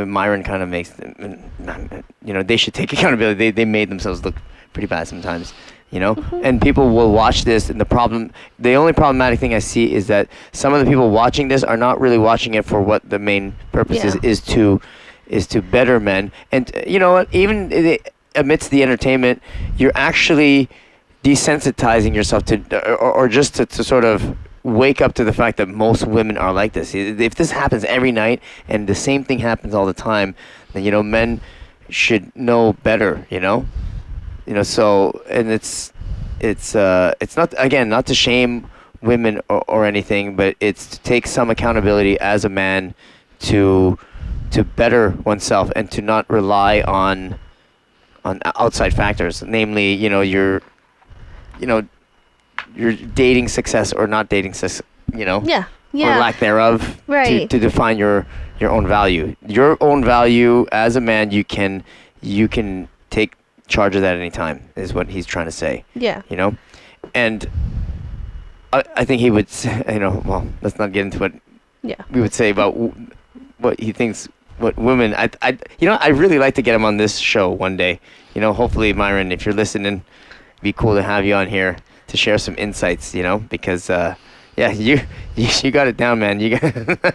Myron kind of makes them, they should take accountability. They made themselves look pretty bad sometimes. And people will watch this, and the only problematic thing I see is that some of the people watching this are not really watching it for what the main purpose is to better men. And you know what, even amidst the entertainment, you're actually desensitizing yourself to, or just to sort of wake up to the fact that most women are like this. If this happens every night and the same thing happens all the time, then men should know better, so, and it's not, again, not to shame women or anything, but it's to take some accountability as a man to better oneself and to not rely on outside factors, namely, your dating success or not dating success, Yeah. or lack thereof, Right. to define your own value. Your own value as a man, you can take charge of that at any time, is what he's trying to say. Yeah. And I think he would say, well, let's not get into what Yeah. we would say about what he thinks, what women. I really like to get him on this show one day. Hopefully, Myron, if you're listening, it'd be cool to have you on here to share some insights. Because you got it down, man. You got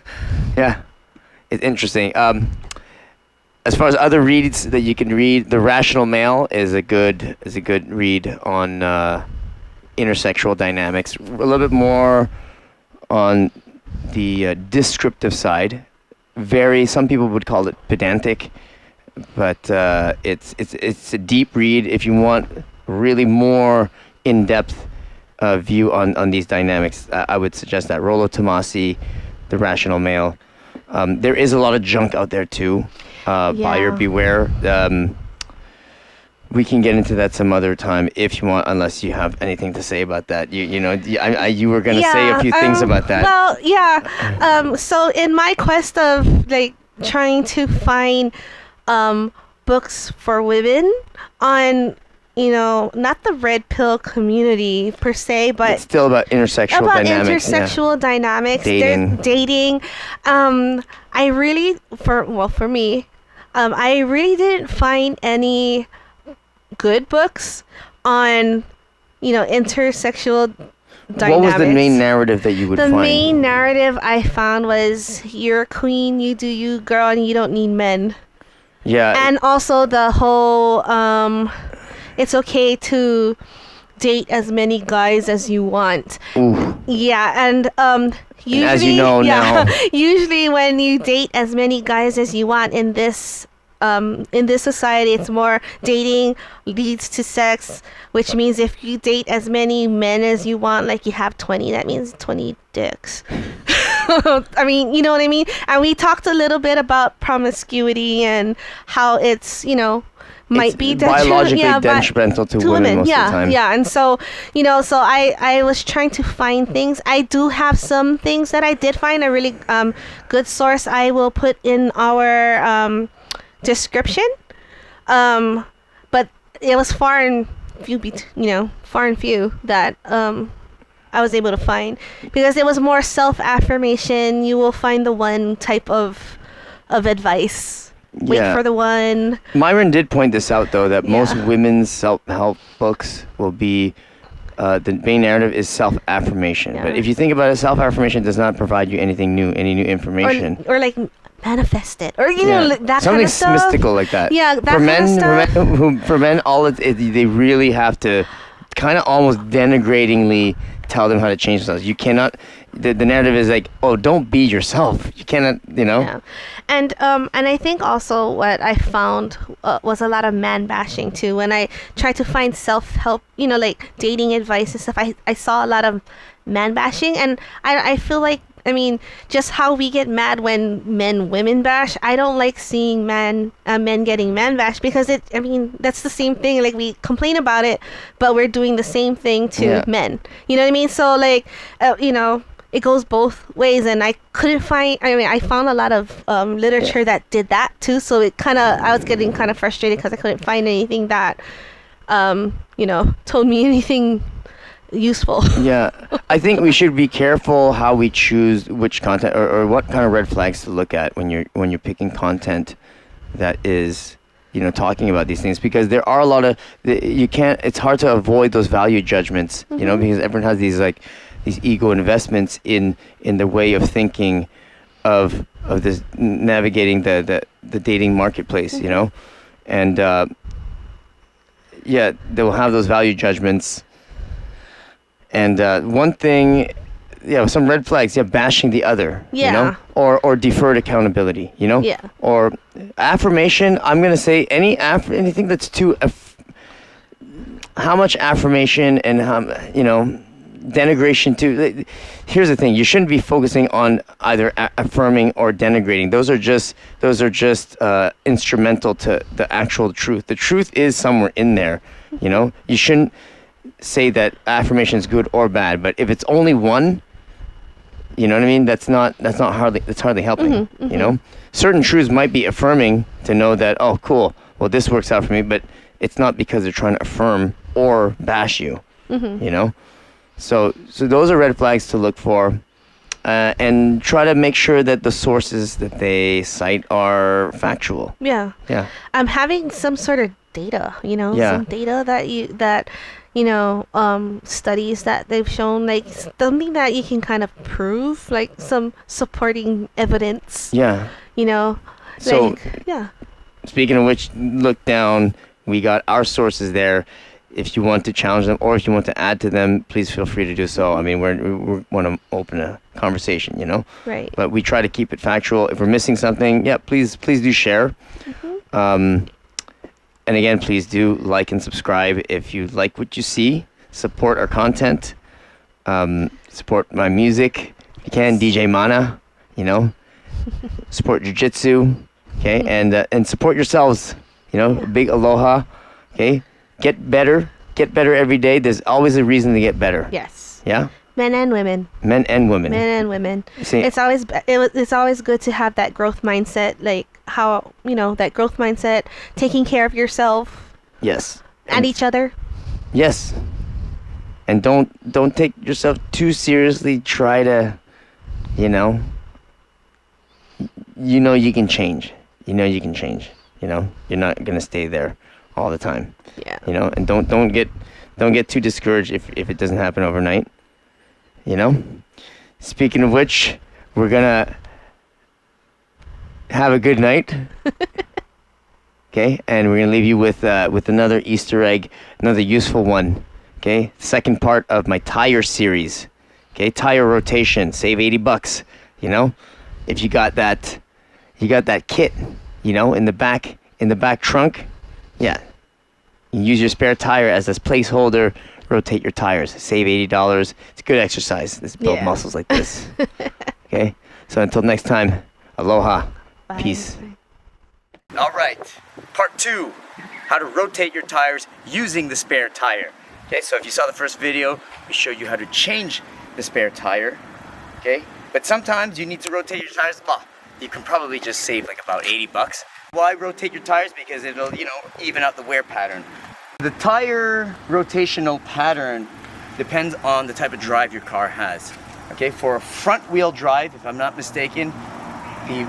yeah, it's interesting. As far as other reads that you can read, The Rational Male is a good read on intersexual dynamics. A little bit more on the descriptive side. Some people would call it pedantic, but it's a deep read if you want really more in-depth view on these dynamics. I would suggest that Rollo Tomasi, The Rational Male. There is a lot of junk out there too. Buyer beware. We can get into that some other time if you want, unless you have anything to say about that. You were gonna say a few things about that. Well, yeah. So in my quest of trying to find books for women on not the red pill community per se, but it's still about intersexual dynamics. Intersexual dynamics, dating. I really, for me, I really didn't find any good books on intersexual dynamics. What was the main narrative that you would find? The main narrative I found was, you're a queen, you do you, girl, and you don't need men. Yeah. And also the whole it's okay to date as many guys as you want. Ooh. Yeah, and usually, and as you know now, usually when you date as many guys as you want in this society, it's more dating leads to sex, which means if you date as many men as you want, like you have 20, that means 20 dicks. I mean, you know what I mean? And we talked a little bit about promiscuity and how it's, might be biologically detrimental to women most of the time. Yeah, and so, so I was trying to find things. I do have some things that I did find. A really good source I will put in our description. But it was far and few that I was able to find, because it was more self-affirmation. You will find the one type of advice. Wait for the one. Myron did point this out, though, that most women's self-help books will be the main narrative is self-affirmation. Yeah. But if you think about it, self-affirmation does not provide you anything new, any new information. Or manifest it, or that something kind of stuff. mystical like that. Yeah, that kind of stuff. For men, they really have to kind of almost denigratingly tell them how to change themselves. You cannot. The narrative is like, oh, don't be yourself. You cannot, Yeah. And I think also what I found was a lot of man bashing too. When I tried to find self-help, dating advice and stuff, I saw a lot of man bashing, and I feel like, just how we get mad when women bash. I don't like seeing men getting man bashed, because that's the same thing. Like, we complain about it, but we're doing the same thing to men. You know what I mean? So it goes both ways, and I couldn't find. I found a lot of literature that did that too. So I was getting kind of frustrated because I couldn't find anything that, told me anything useful. Yeah, I think we should be careful how we choose which content or what kind of red flags to look at when you're picking content that is talking about these things, because there are a lot of it's hard to avoid those value judgments, because everyone has these ego investments in the way of thinking of this navigating the dating marketplace, and they'll have those value judgments. And one thing, some red flags, bashing the other, or deferred accountability, or affirmation. I'm gonna say anything that's too how much affirmation and how denigration too. Here's the thing: you shouldn't be focusing on either affirming or denigrating. Those are just instrumental to the actual truth. The truth is somewhere in there. You know, you shouldn't say that affirmation is good or bad. But if it's only one, you know what I mean? That's hardly helping. You know, certain truths might be affirming to know that, oh, cool. Well, this works out for me, but it's not because they're trying to affirm or bash you. You know, so those are red flags to look for, and try to make sure that the sources that they cite are factual. Yeah. I'm having some sort of data, you know, some data that studies that they've shown, like something that you can kind of prove, like some supporting evidence. Yeah. You know, so like, yeah. Speaking of which, look down. We got our sources there. If you want to challenge them or if you want to add to them, please feel free to do so. I mean, we want to open a conversation, you know? Right. But we try to keep it factual. If we're missing something, please do share. And again, please do like and subscribe if you like what you see. Support our content. Support my music. If you can, DJ Mana, you know? Support jiu-jitsu, okay? And support yourselves, you know? Big aloha, okay? Get better every day. There's always a reason to get better. Yes. Yeah? Men and women. Men and women. See, it's always good to have that growth mindset, like how, you know, that growth mindset, taking care of yourself. Yes. And each other. Yes. And don't take yourself too seriously. Try to, you know you can change. You know, you're not going to stay there all the time. Yeah. You know, and don't get too discouraged if it doesn't happen overnight. You know? Speaking of which, we're gonna have a good night. Okay? And we're gonna leave you with another Easter egg, another useful one. Okay? Second part of my tire series. Okay, tire rotation, save $80. You know? If you got that kit, you know, in the back trunk, yeah. You use your spare tire as this placeholder, rotate your tires, save $80. It's good exercise. Let's build muscles like this. Okay? So until next time, aloha. Bye. Peace. All right. Part 2, how to rotate your tires using the spare tire. Okay, so if you saw the first video, we showed you how to change the spare tire. Okay? But sometimes you need to rotate your tires. Well, you can probably just save like about $80. Why rotate your tires? Because it'll, you know, even out the wear pattern. The tire rotational pattern depends on the type of drive your car has. Okay, for a front wheel drive, if I'm not mistaken, the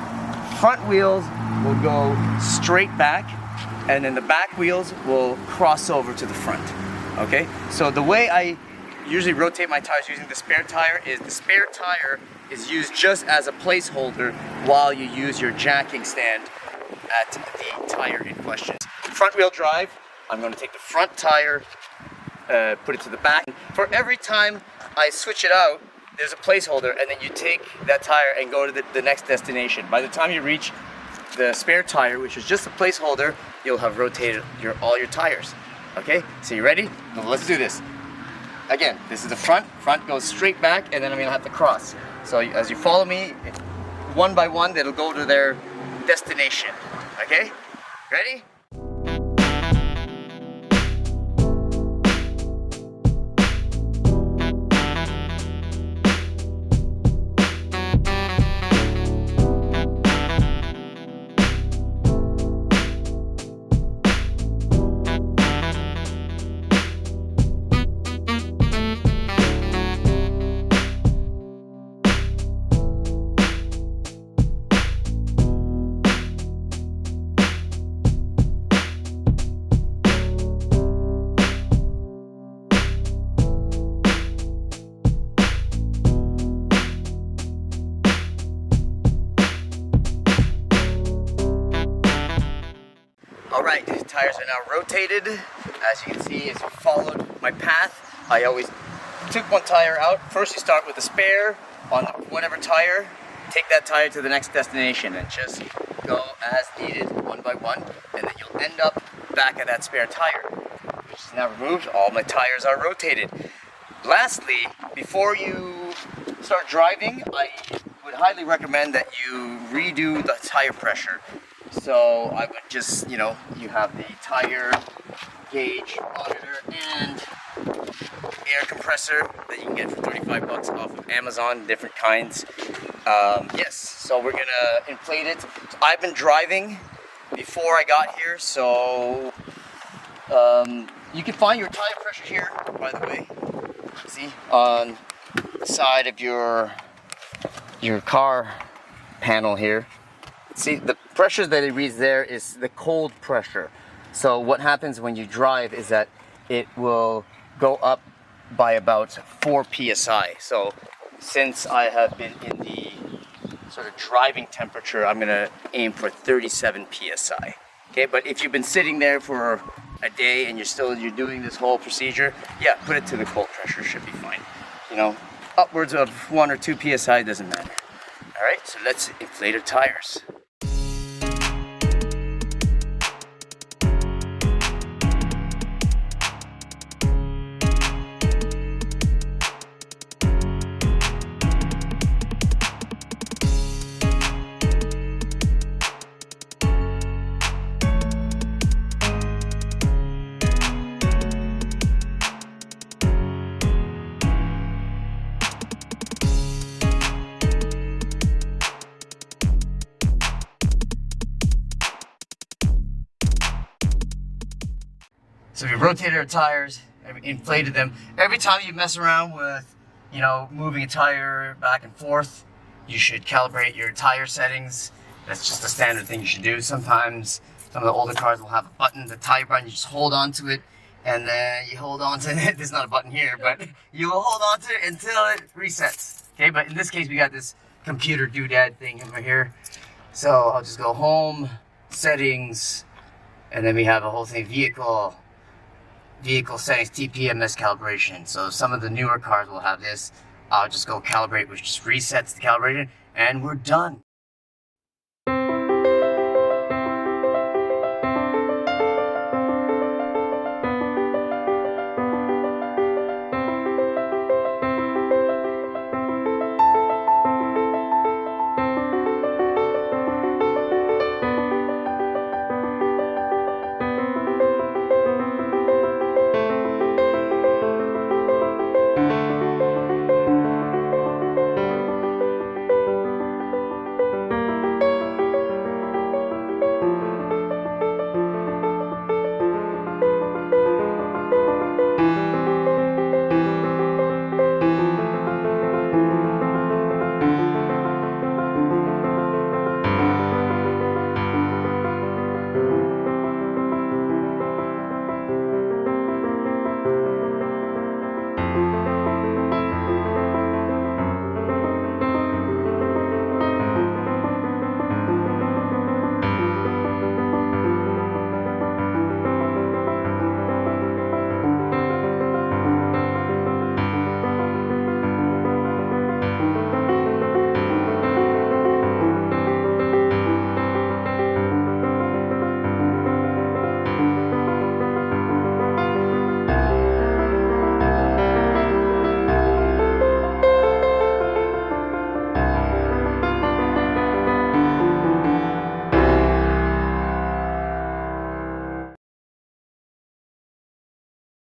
front wheels will go straight back and then the back wheels will cross over to the front. Okay, so the way I usually rotate my tires using the spare tire is the spare tire is used just as a placeholder while you use your jacking stand at the tire in question. Front wheel drive, I'm going to take the front tire, put it to the back. For every time I switch it out, there's a placeholder, and then you take that tire and go to the next destination. By the time you reach the spare tire, which is just a placeholder, you'll have rotated all your tires. Okay, so you ready? Now let's do this. Again, this is the front goes straight back, and then I'm going to have to cross. So as you follow me, one by one, it'll go to their destination. Okay? Ready? Alright, tires are now rotated. As you can see, as you followed my path, I always took one tire out. First you start with the spare on whatever tire, take that tire to the next destination and just go as needed, one by one, and then you'll end up back at that spare tire, which is now removed. All my tires are rotated. lastly, before you start driving, I would highly recommend that you redo the tire pressure. So I would just, you have the tire gauge monitor and air compressor that you can get for 35 bucks off of Amazon, different kinds. Yes, so we're gonna inflate it. I've been driving before I got here, so you can find your tire pressure here, by the way. See, on the side of your car panel here. See, the pressure that it reads there is the cold pressure. So what happens when you drive is that it will go up by about 4 psi. So since I have been in the sort of driving temperature, I'm gonna aim for 37 psi. Okay, but if you've been sitting there for a day and you're doing this whole procedure, yeah, put it to the cold pressure, should be fine. Upwards of 1 or 2 psi doesn't matter. All right, so let's inflate our tires. So we rotated our tires, and we inflated them. Every time you mess around with, moving a tire back and forth, you should calibrate your tire settings. That's just a standard thing you should do. Sometimes some of the older cars will have a button, the tire button, you just hold on to it, and then you hold on to it. There's not a button here, but you will hold on to it until it resets. Okay, but in this case, we got this computer doodad thing over here. So I'll just go home, settings, and then we have a whole thing, vehicle settings, TPMS calibration. So some of the newer cars will have this. I'll just go calibrate, which just resets the calibration, and we're done.